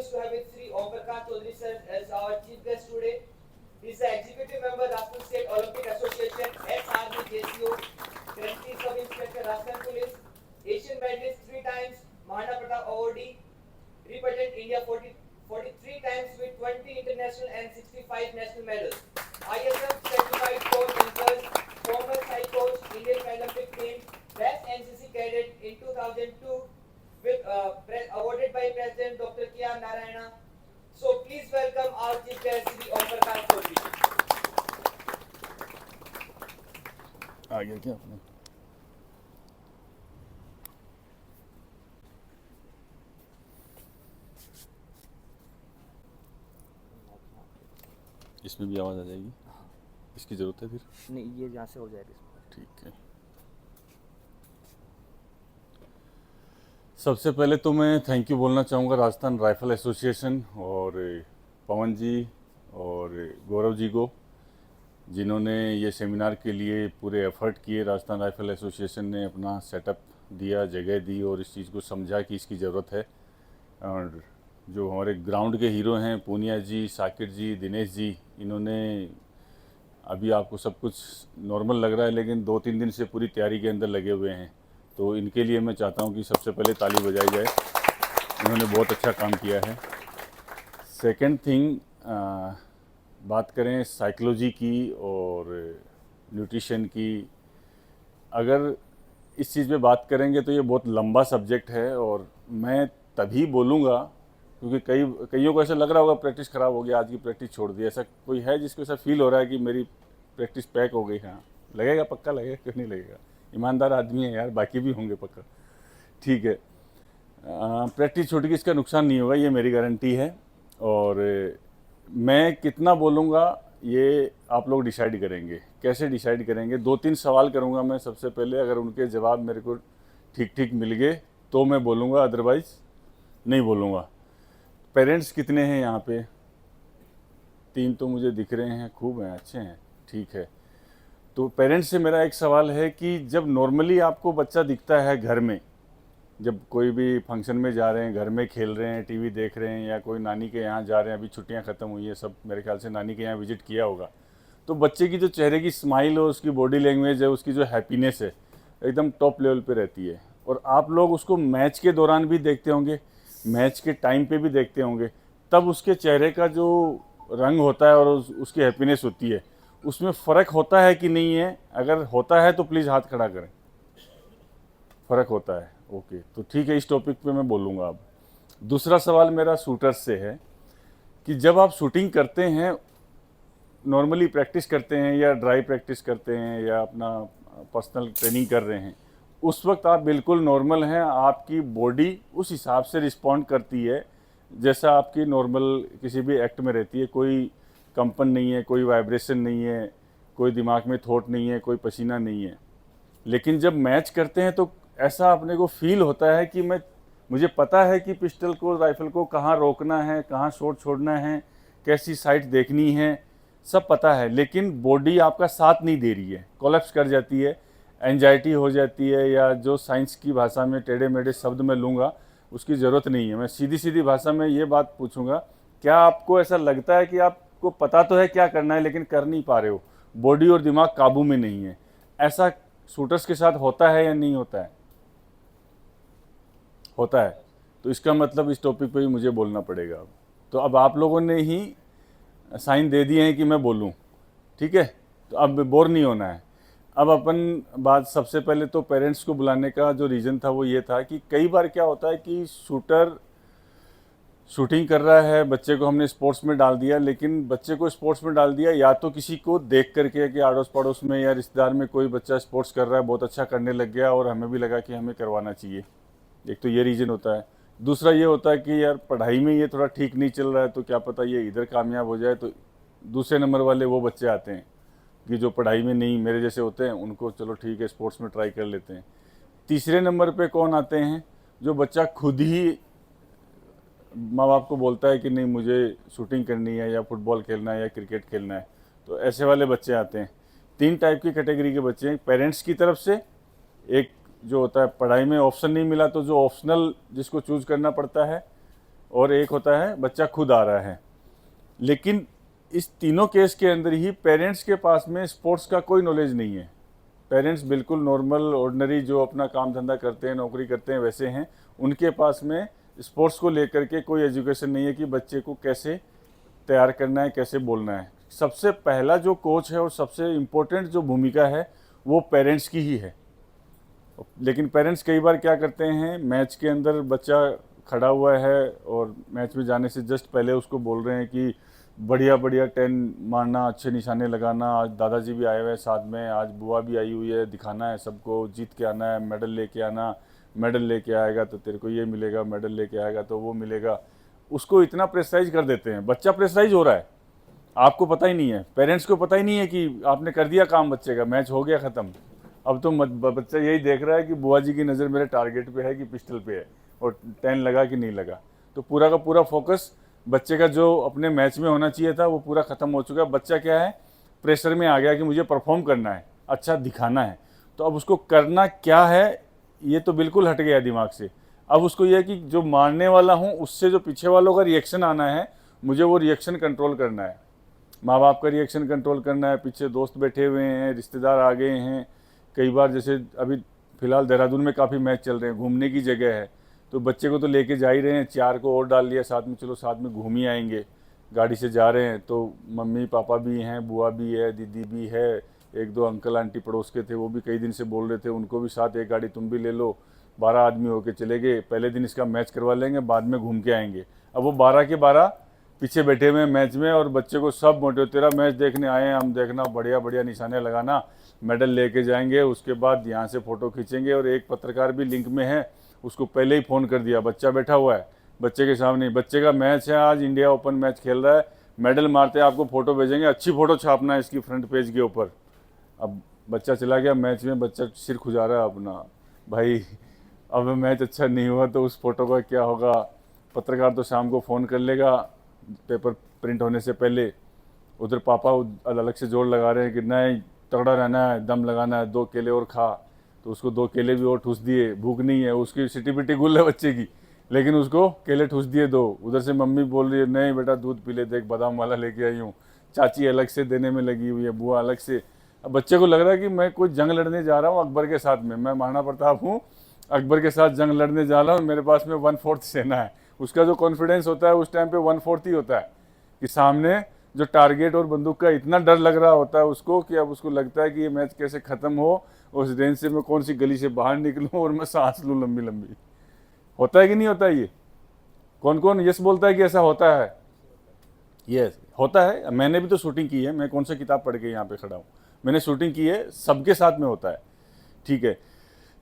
privileged to have with Sri Om Prakash Chaudhary sir as our chief guest today. He is the executive member Rajasthan State Olympic Association, ex-Army JCO, currently Sub-Inspector Rajasthan Police, Asian medalist 3 times, Mahana Pratap awardee, represent India 43 times with 20 international and 65 national medals. ISM certified coach and coach, former Thai coach, Indian Paralympic team, best NCC cadet in 2002, with awarded by President Dr. K.R. Narayana. So please welcome our chief guest, Sri Om Prakash Chaudhary. आ गया क्या अपना? इसमें भी आवाज़ आ जाएगी? इसकी ज़रूरत है फिर? नहीं, ये जहाँ से हो जाएगा। ठीक है। सबसे पहले तो मैं थैंक यू बोलना चाहूँगा राजस्थान राइफल एसोसिएशन और पवन जी और गौरव जी को, जिन्होंने ये सेमिनार के लिए पूरे एफर्ट किए। राजस्थान राइफल एसोसिएशन ने अपना सेटअप दिया, जगह दी और इस चीज़ को समझा कि इसकी ज़रूरत है। और जो हमारे ग्राउंड के हीरो हैं पूनिया जी, साकिर जी, दिनेश जी, इन्होंने अभी आपको सब कुछ नॉर्मल लग रहा है लेकिन 2-3 दिन से पूरी तैयारी के अंदर लगे हुए हैं। तो इनके लिए मैं चाहता हूं कि सबसे पहले ताली बजाई जाए। इन्होंने बहुत अच्छा काम किया है। सेकंड थिंग, बात करें साइकोलॉजी की और न्यूट्रिशन की, अगर इस चीज़ पे बात करेंगे तो ये बहुत लंबा सब्जेक्ट है और मैं तभी बोलूँगा क्योंकि कईयों को ऐसा लग रहा होगा प्रैक्टिस ख़राब हो गया, आज की प्रैक्टिस छोड़ दी। ऐसा कोई है जिसको ऐसा फील हो रहा है कि मेरी प्रैक्टिस पैक हो गई? हाँ, लगेगा, पक्का लगेगा, क्यों नहीं लगेगा? ईमानदार आदमी है यार, बाकी भी होंगे पक्का। ठीक है, प्रैक्टिस छूट की इसका नुकसान नहीं होगा, ये मेरी गारंटी है। और मैं कितना बोलूँगा ये आप लोग डिसाइड करेंगे। कैसे डिसाइड करेंगे? 2-3 सवाल करूँगा मैं सबसे पहले, अगर उनके जवाब मेरे को ठीक ठीक मिल गए तो मैं बोलूँगा, अदरवाइज़ नहीं बोलूँगा। पेरेंट्स कितने हैं यहाँ पे? 3 तो मुझे दिख रहे हैं, खूब हैं, अच्छे हैं, ठीक है। तो पेरेंट्स से मेरा एक सवाल है कि जब नॉर्मली आपको बच्चा दिखता है घर में, जब कोई भी फंक्शन में जा रहे हैं, घर में खेल रहे हैं, टीवी देख रहे हैं, या कोई नानी के यहाँ जा रहे हैं, अभी छुट्टियाँ ख़त्म हुई है, सब मेरे ख्याल से नानी के यहाँ विजिट किया होगा, तो बच्चे की जो चेहरे की स्माइल हो, उसकी बॉडी लैंग्वेज है, उसकी जो हैप्पीनेस है, एकदम टॉप लेवल पे रहती है। और आप लोग उसको मैच के दौरान भी देखते होंगे, मैच के टाइम पे भी देखते होंगे, तब उसके चेहरे का जो रंग होता है और उसकी हैप्पीनेस होती है, उसमें फ़र्क होता है कि नहीं है? अगर होता है तो प्लीज़ हाथ खड़ा करें। फ़र्क होता है, ओके, तो ठीक है, इस टॉपिक पे मैं बोलूँगा अब। दूसरा सवाल मेरा शूटर्स से है कि जब आप शूटिंग करते हैं, नॉर्मली प्रैक्टिस करते हैं या ड्राई प्रैक्टिस करते हैं या अपना पर्सनल ट्रेनिंग कर रहे हैं, उस वक्त आप बिल्कुल नॉर्मल हैं, आपकी बॉडी उस हिसाब से रिस्पॉन्ड करती है जैसा आपकी नॉर्मल किसी भी एक्ट में रहती है। कोई कंपन नहीं है, कोई वाइब्रेशन नहीं है, कोई दिमाग में थॉट नहीं है, कोई पसीना नहीं है। लेकिन जब मैच करते हैं तो ऐसा अपने को फील होता है कि मुझे पता है कि पिस्टल को, राइफल को कहाँ रोकना है, कहाँ शॉट छोड़ना है, कैसी साइट देखनी है, सब पता है, लेकिन बॉडी आपका साथ नहीं दे रही है, कोलैप्स कर जाती है, एंजाइटी हो जाती है, या जो साइंस की भाषा में टेढ़े मेढ़े शब्द में लूँगा उसकी ज़रूरत नहीं है। मैं सीधी सीधी भाषा में ये बात पूछूंगा, क्या आपको ऐसा लगता है कि आपको पता तो है क्या करना है लेकिन कर नहीं पा रहे हो, बॉडी और दिमाग काबू में नहीं है? ऐसा शूटर्स के साथ होता है या नहीं होता है? होता है। तो इसका मतलब इस टॉपिक पे भी मुझे बोलना पड़ेगा अब। तो अब आप लोगों ने ही साइन दे दिए हैं कि मैं बोलूं, ठीक है, तो अब बोर नहीं होना है। अब अपन बात, सबसे पहले तो पेरेंट्स को बुलाने का जो रीज़न था वो ये था कि कई बार क्या होता है कि शूटर शूटिंग कर रहा है, बच्चे को हमने स्पोर्ट्स में डाल दिया, लेकिन बच्चे को स्पोर्ट्स में डाल दिया या तो किसी को देख करके कि आड़ोस पड़ोस में या रिश्तेदार में कोई बच्चा स्पोर्ट्स कर रहा है, बहुत अच्छा करने लग गया और हमें भी लगा कि हमें करवाना चाहिए, एक तो ये रीज़न होता है। दूसरा ये होता है कि यार पढ़ाई में ये थोड़ा ठीक नहीं चल रहा है, तो क्या पता ये इधर कामयाब हो जाए, तो दूसरे नंबर वाले वो बच्चे आते हैं कि जो पढ़ाई में नहीं, मेरे जैसे होते हैं, उनको चलो ठीक है स्पोर्ट्स में ट्राई कर लेते हैं। तीसरे नंबर पे कौन आते हैं? जो बच्चा खुद ही माँ बाप को बोलता है कि नहीं मुझे शूटिंग करनी है या फुटबॉल खेलना है या क्रिकेट खेलना है, तो ऐसे वाले बच्चे आते हैं। 3 टाइप की कैटेगरी के बच्चे हैं, पेरेंट्स की तरफ से, एक जो होता है पढ़ाई में ऑप्शन नहीं मिला तो जो ऑप्शनल जिसको चूज करना पड़ता है, और एक होता है बच्चा खुद आ रहा है। लेकिन इस तीनों केस के अंदर ही पेरेंट्स के पास में स्पोर्ट्स का कोई नॉलेज नहीं है। पेरेंट्स बिल्कुल नॉर्मल ऑर्डिनरी जो अपना काम धंधा करते हैं, नौकरी करते हैं, वैसे हैं। उनके पास में स्पोर्ट्स को लेकर के कोई एजुकेशन नहीं है कि बच्चे को कैसे तैयार करना है, कैसे बोलना है। सबसे पहला जो कोच है और सबसे इम्पोर्टेंट जो भूमिका है वो पेरेंट्स की ही है। लेकिन पेरेंट्स कई बार क्या करते हैं, मैच के अंदर बच्चा खड़ा हुआ है और मैच में जाने से जस्ट पहले उसको बोल रहे हैं कि बढ़िया बढ़िया 10 मारना, अच्छे निशाने लगाना, आज दादाजी भी आए हुए हैं साथ में, आज बुआ भी आई हुई है, दिखाना है सबको, जीत के आना है, मेडल लेके आना, मेडल लेके आएगा तो तेरे को ये मिलेगा, मेडल लेके आएगा तो वो मिलेगा। उसको इतना प्रेशराइज कर देते हैं, बच्चा प्रेशराइज हो रहा है, आपको पता ही नहीं है, पेरेंट्स को पता ही नहीं है कि आपने कर दिया काम बच्चे का, मैच हो गया ख़त्म। अब तो बच्चा यही देख रहा है कि बुआ जी की नज़र मेरे टारगेट पे है कि पिस्टल पे है और 10 लगा कि नहीं लगा। तो पूरा का पूरा फोकस बच्चे का जो अपने मैच में होना चाहिए था वो पूरा ख़त्म हो चुका है। बच्चा क्या है, प्रेशर में आ गया कि मुझे परफॉर्म करना है, अच्छा दिखाना है। तो अब उसको करना क्या है ये तो बिल्कुल हट गया दिमाग से। अब उसको यह है कि जो मारने वाला हूँ उससे जो पीछे वालों का रिएक्शन आना है, मुझे वो रिएक्शन कंट्रोल करना है। माँ बाप का रिएक्शन कंट्रोल करना है, पीछे दोस्त बैठे हुए हैं, रिश्तेदार आ गए हैं। कई बार जैसे अभी फ़िलहाल देहरादून में काफ़ी मैच चल रहे हैं, घूमने की जगह है, तो बच्चे को तो लेके जा ही रहे हैं, 4 को और डाल लिया साथ में, चलो साथ में घूम ही आएंगे। गाड़ी से जा रहे हैं तो मम्मी पापा भी हैं, बुआ भी है, दीदी भी है, 1-2 अंकल आंटी पड़ोस के थे वो भी कई दिन से बोल रहे थे, उनको भी साथ एक गाड़ी तुम भी ले लो। 12 आदमी होके चले गए, पहले दिन इसका मैच करवा लेंगे, बाद में घूम के आएंगे। अब वो 12 के 12 पीछे बैठे हुए हैं मैच में और बच्चे को सब मोटे, तेरा मैच देखने आए हैं हम, देखना बढ़िया बढ़िया निशाने लगाना, मेडल लेके जाएंगे, उसके बाद यहाँ से फ़ोटो खींचेंगे। और एक पत्रकार भी लिंक में है, उसको पहले ही फ़ोन कर दिया, बच्चा बैठा हुआ है बच्चे के सामने, बच्चे का मैच है आज, इंडिया ओपन मैच खेल रहा है, मेडल मारते आपको फ़ोटो भेजेंगे, अच्छी फ़ोटो छापना है इसकी फ्रंट पेज के ऊपर। अब बच्चा चला गया मैच में, बच्चा सिर खुजा रहा है अपना, भाई अब मैच अच्छा नहीं हुआ तो उस फोटो का क्या होगा। पत्रकार तो शाम को फ़ोन कर लेगा पेपर प्रिंट होने से पहले, उधर पापा अलग से जोर लगा रहे हैं कि नहीं तगड़ा रहना है, दम लगाना है, 2 केले और खा। तो उसको 2 केले भी और ठूस दिए, भूख नहीं है, उसकी सिटी पिटी गुल है बच्चे की, लेकिन उसको केले ठूस दिए 2। उधर से मम्मी बोल रही है नहीं बेटा दूध पी ले, देख बादाम वाला लेके आई हूँ, चाची अलग से देने में लगी हुई है, बुआ अलग से। अब बच्चे को लग रहा है कि मैं कोई जंग लड़ने जा रहा हूँ अकबर के साथ में, मैं महाराणा प्रताप हूँ, अकबर के साथ जंग लड़ने जा रहा हूँ, मेरे पास में 1/4 सेना है। उसका जो कॉन्फिडेंस होता है उस टाइम पे 1/4 ही होता है कि सामने जो टारगेट और बंदूक का इतना डर लग रहा होता है उसको कि अब उसको लगता है कि ये मैच कैसे ख़त्म हो, उस रेंज से मैं कौन सी गली से बाहर निकलूँ और मैं सांस लूँ लंबी लंबी। होता है कि नहीं होता है? ये कौन कौन यस बोलता है कि ऐसा होता है? यस होता है। मैंने भी तो शूटिंग की है, मैं कौन सा किताब पढ़ के यहाँ पे खड़ा हूँ, मैंने शूटिंग की है, सबके साथ में होता है। ठीक है,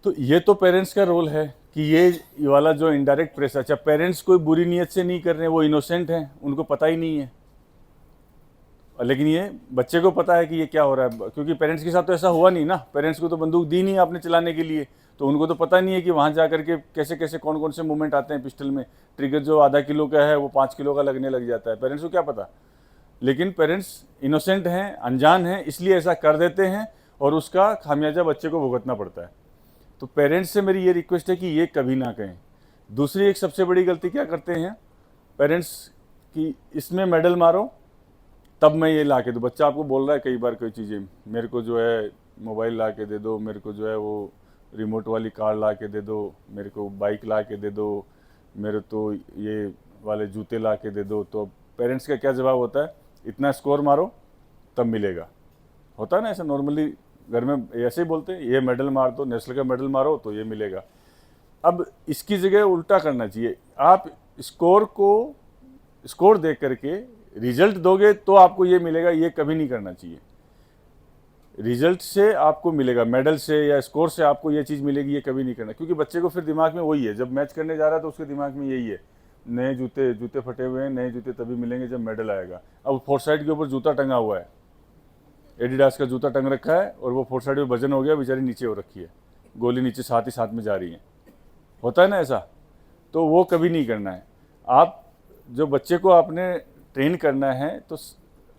तो ये तो पेरेंट्स का रोल है कि ये वाला जो इनडायरेक्ट प्रेशर, अच्छा पेरेंट्स कोई बुरी नीयत से नहीं कर रहे हैं, वो इनोसेंट हैं, उनको पता ही नहीं है, लेकिन ये बच्चे को पता है कि ये क्या हो रहा है, क्योंकि पेरेंट्स के साथ तो ऐसा हुआ नहीं ना, पेरेंट्स को तो बंदूक दी नहीं आपने चलाने के लिए, तो उनको तो पता नहीं है कि वहाँ जा करके कैसे कैसे कौन कौन से मूवमेंट आते हैं पिस्टल में। ट्रिगर जो आधा किलो का है वो 5 किलो का लगने लग जाता है, पेरेंट्स को क्या पता। लेकिन पेरेंट्स इनोसेंट हैं, अनजान हैं, इसलिए ऐसा कर देते हैं और उसका खामियाजा बच्चे को भुगतना पड़ता है। तो पेरेंट्स से मेरी ये रिक्वेस्ट है कि ये कभी ना कहें। दूसरी एक सबसे बड़ी गलती क्या करते हैं पेरेंट्स कि इसमें मेडल मारो तब मैं ये ला के दूँ। बच्चा आपको बोल रहा है कई बार कोई चीज़ें, मेरे को जो है मोबाइल ला के दे दो, मेरे को जो है वो रिमोट वाली कार ला के दे दो, मेरे को बाइक ला के दे दो, मेरे तो ये वाले जूते ला के दे दो। तो पेरेंट्स का क्या जवाब होता है, इतना स्कोर मारो तब मिलेगा। होता है ना ऐसा, नॉर्मली घर में ऐसे ही बोलते हैं, ये मेडल मार दो, नेशनल का मेडल मारो तो ये मिलेगा। अब इसकी जगह उल्टा करना चाहिए, आप स्कोर देख करके रिजल्ट दोगे तो आपको ये मिलेगा, ये कभी नहीं करना चाहिए। रिजल्ट से आपको मिलेगा, मेडल से या स्कोर से आपको ये चीज़ मिलेगी, ये कभी नहीं करना, क्योंकि बच्चे को फिर दिमाग में वही है, जब मैच करने जा रहा है तो उसके दिमाग में यही है, नए जूते फटे हुए हैं, नए जूते तभी मिलेंगे जब मेडल आएगा। अब 4 साइड के ऊपर जूता टंगा हुआ है, एडिडास का जूता टंग रखा है और वो 4 साइड में वजन हो गया, बेचारी नीचे हो रखी है, गोली नीचे साथ ही साथ में जा रही है। होता है ना ऐसा, तो वो कभी नहीं करना है। आप जो बच्चे को आपने ट्रेन करना है तो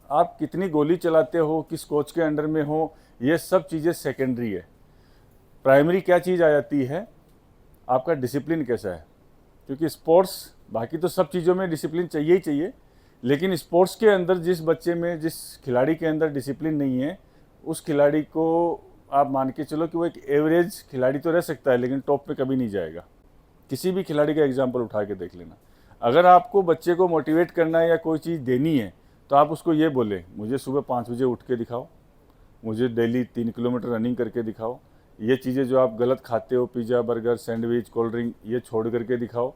आप कितनी गोली चलाते हो, किस कोच के अंडर में हो, ये सब चीज़ें सेकेंडरी है। प्राइमरी क्या चीज़ आ जाती है, आपका डिसिप्लिन कैसा है, क्योंकि स्पोर्ट्स, बाकी तो सब चीज़ों में डिसिप्लिन चाहिए ही चाहिए, लेकिन स्पोर्ट्स के अंदर जिस बच्चे में, जिस खिलाड़ी के अंदर डिसिप्लिन नहीं है, उस खिलाड़ी को आप मान के चलो कि वो एक एवरेज खिलाड़ी तो रह सकता है, लेकिन टॉप पे कभी नहीं जाएगा। किसी भी खिलाड़ी का एग्जाम्पल उठा के देख लेना। अगर आपको बच्चे को मोटिवेट करना है या कोई चीज़ देनी है, तो आप उसको ये बोले, मुझे सुबह 5 बजे उठ के दिखाओ, मुझे डेली 3 किलोमीटर रनिंग करके दिखाओ, ये चीज़ें जो आप गलत खाते हो, pizza, burger, sandwich, cold drink, ये छोड़ करके दिखाओ।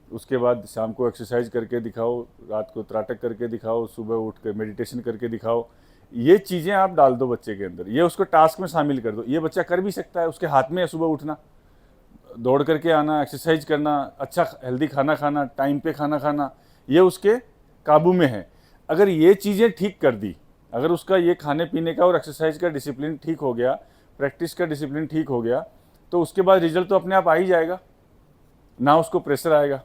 उसके बाद शाम को एक्सरसाइज करके दिखाओ, रात को त्राटक करके दिखाओ, सुबह उठ कर मेडिटेशन करके दिखाओ। ये चीज़ें आप डाल दो बच्चे के अंदर, ये उसको टास्क में शामिल कर दो। ये बच्चा कर भी सकता है, उसके हाथ में है सुबह उठना, दौड़ करके आना, एक्सरसाइज करना, अच्छा हेल्दी खाना खाना, टाइम पे खाना खाना, ये उसके काबू में है। अगर ये चीज़ें ठीक कर दी, अगर उसका ये खाने पीने का और एक्सरसाइज का डिसिप्लिन ठीक हो गया, प्रैक्टिस का डिसिप्लिन ठीक हो गया, तो उसके बाद रिजल्ट तो अपने आप आ ही जाएगा, ना उसको प्रेशर आएगा।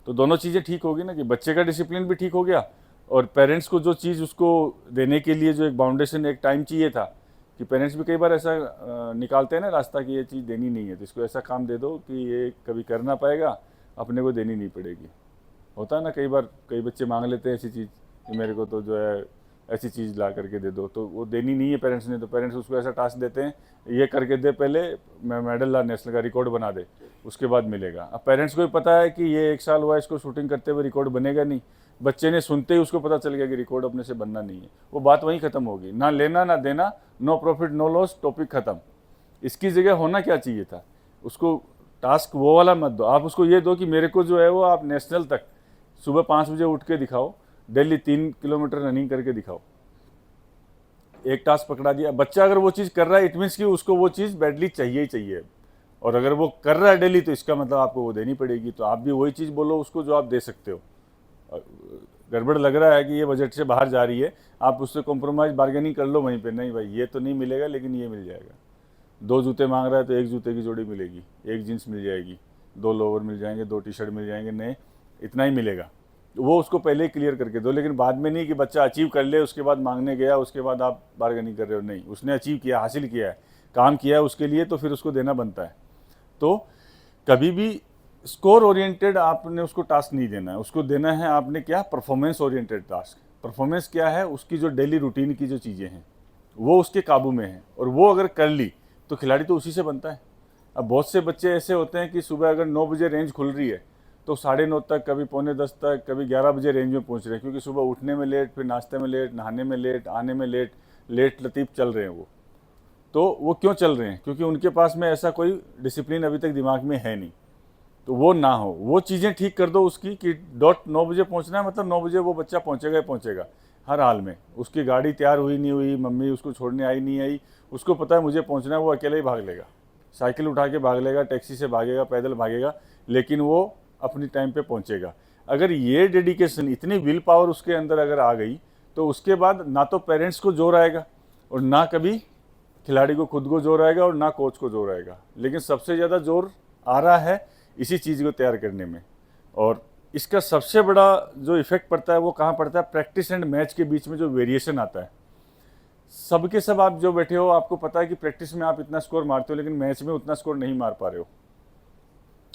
तो दोनों चीज़ें ठीक होगी ना, कि बच्चे का डिसिप्लिन भी ठीक हो गया और पेरेंट्स को जो चीज़ उसको देने के लिए जो एक बाउंडेशन, एक टाइम चाहिए था, कि पेरेंट्स भी कई बार ऐसा निकालते हैं ना रास्ता कि ये चीज़ देनी नहीं है, तो इसको ऐसा काम दे दो कि ये कभी कर ना पाएगा, अपने को देनी नहीं पड़ेगी। होता है ना, कई बार कई बच्चे मांग लेते हैं ऐसी चीज़ कि मेरे को तो जो है ऐसी चीज़ ला करके दे दो, तो वो देनी नहीं है पेरेंट्स ने, तो पेरेंट्स उसको ऐसा टास्क देते हैं, ये करके दे पहले, मैं मेडल ला, नेशनल का रिकॉर्ड बना दे, उसके बाद मिलेगा। अब पेरेंट्स को भी पता है कि ये 1 साल हुआ इसको शूटिंग करते हुए, रिकॉर्ड बनेगा नहीं। बच्चे ने सुनते ही उसको पता चल गया कि रिकॉर्ड अपने से बनना नहीं है, वो बात वहीं ख़त्म होगी, ना लेना ना देना, no profit no loss, topic ख़त्म। इसकी जगह होना क्या चाहिए था, उसको टास्क वो वाला मत दो, आप उसको ये दो कि मेरे को जो है वो आप नेशनल तक सुबह 5 बजे उठ के दिखाओ, डेली 3 किलोमीटर रनिंग करके दिखाओ। एक टास्क पकड़ा दिया, बच्चा अगर वो चीज़ कर रहा है, इट मीन्स कि उसको वो चीज़ बैडली चाहिए ही चाहिए। और अगर वो कर रहा है डेली, तो इसका मतलब आपको वो देनी पड़ेगी। तो आप भी वही चीज़ बोलो उसको जो आप दे सकते हो। गड़बड़ लग रहा है कि ये बजट से बाहर जा रही है, आप उससे कॉम्प्रोमाइज़ बार्गेनिंग कर लो वहीं पे, नहीं भाई ये तो नहीं मिलेगा, लेकिन ये मिल जाएगा। 2 जूते मांग रहा है तो 1 जूते की जोड़ी मिलेगी, 1 जीन्स मिल जाएगी, 2 लोवर मिल जाएंगे, 2 टी-शर्ट मिल जाएंगे नए, इतना ही मिलेगा। वो उसको पहले ही क्लियर करके दो, लेकिन बाद में नहीं कि बच्चा अचीव कर ले, उसके बाद मांगने गया, उसके बाद आप बार्गेनिंग कर रहे हो। नहीं, उसने अचीव किया, हासिल किया है, काम किया है उसके लिए, तो फिर उसको देना बनता है। तो कभी भी स्कोर ओरिएंटेड आपने उसको टास्क नहीं देना है, उसको देना है आपने क्या, परफॉर्मेंस ओरिएंटेड टास्क। परफॉर्मेंस क्या है, उसकी जो डेली रूटीन की जो चीज़ें हैं वो उसके काबू में है, और वो अगर कर ली तो खिलाड़ी तो उसी से बनता है। अब बहुत से बच्चे ऐसे होते हैं कि सुबह अगर 9 बजे रेंज खुल रही है तो 9:30 तक, कभी 9:45 तक, कभी 11 बजे रेंज में पहुंच रहे हैं, क्योंकि सुबह उठने में लेट, फिर नाश्ते में लेट, नहाने में लेट, आने में लेट, लेट लतीफ़ चल रहे हैं वो। तो वो क्यों चल रहे हैं, क्योंकि उनके पास में ऐसा कोई डिसिप्लिन अभी तक दिमाग में है नहीं। तो वो ना हो, वो चीज़ें ठीक कर दो उसकी, कि डॉट 9 बजे पहुंचना है, मतलब 9 बजे वो बच्चा पहुंचेगा ही पहुंचेगा, हर हाल में। उसकी गाड़ी तैयार हुई नहीं हुई, मम्मी उसको छोड़ने आई नहीं आई, उसको पता है मुझे पहुंचना है, वो अकेले ही भाग लेगा, साइकिल उठा के भाग लेगा, टैक्सी से भागेगा, पैदल भागेगा, लेकिन वो अपनी टाइम पे पहुंचेगा। अगर ये डेडिकेशन, इतनी विल पावर उसके अंदर अगर आ गई, तो उसके बाद ना तो पेरेंट्स को जोर आएगा, और ना कभी खिलाड़ी को खुद को जोर आएगा, और ना कोच को जोर आएगा। लेकिन सबसे ज़्यादा जोर आ रहा है इसी चीज़ को तैयार करने में। और इसका सबसे बड़ा जो इफेक्ट पड़ता है वो कहाँ पड़ता है, प्रैक्टिस एंड मैच के बीच में जो वेरिएशन आता है। सब के सब आप जो बैठे हो, आपको पता है कि प्रैक्टिस में आप इतना स्कोर मारते हो, लेकिन मैच में उतना स्कोर नहीं मार पा रहे हो।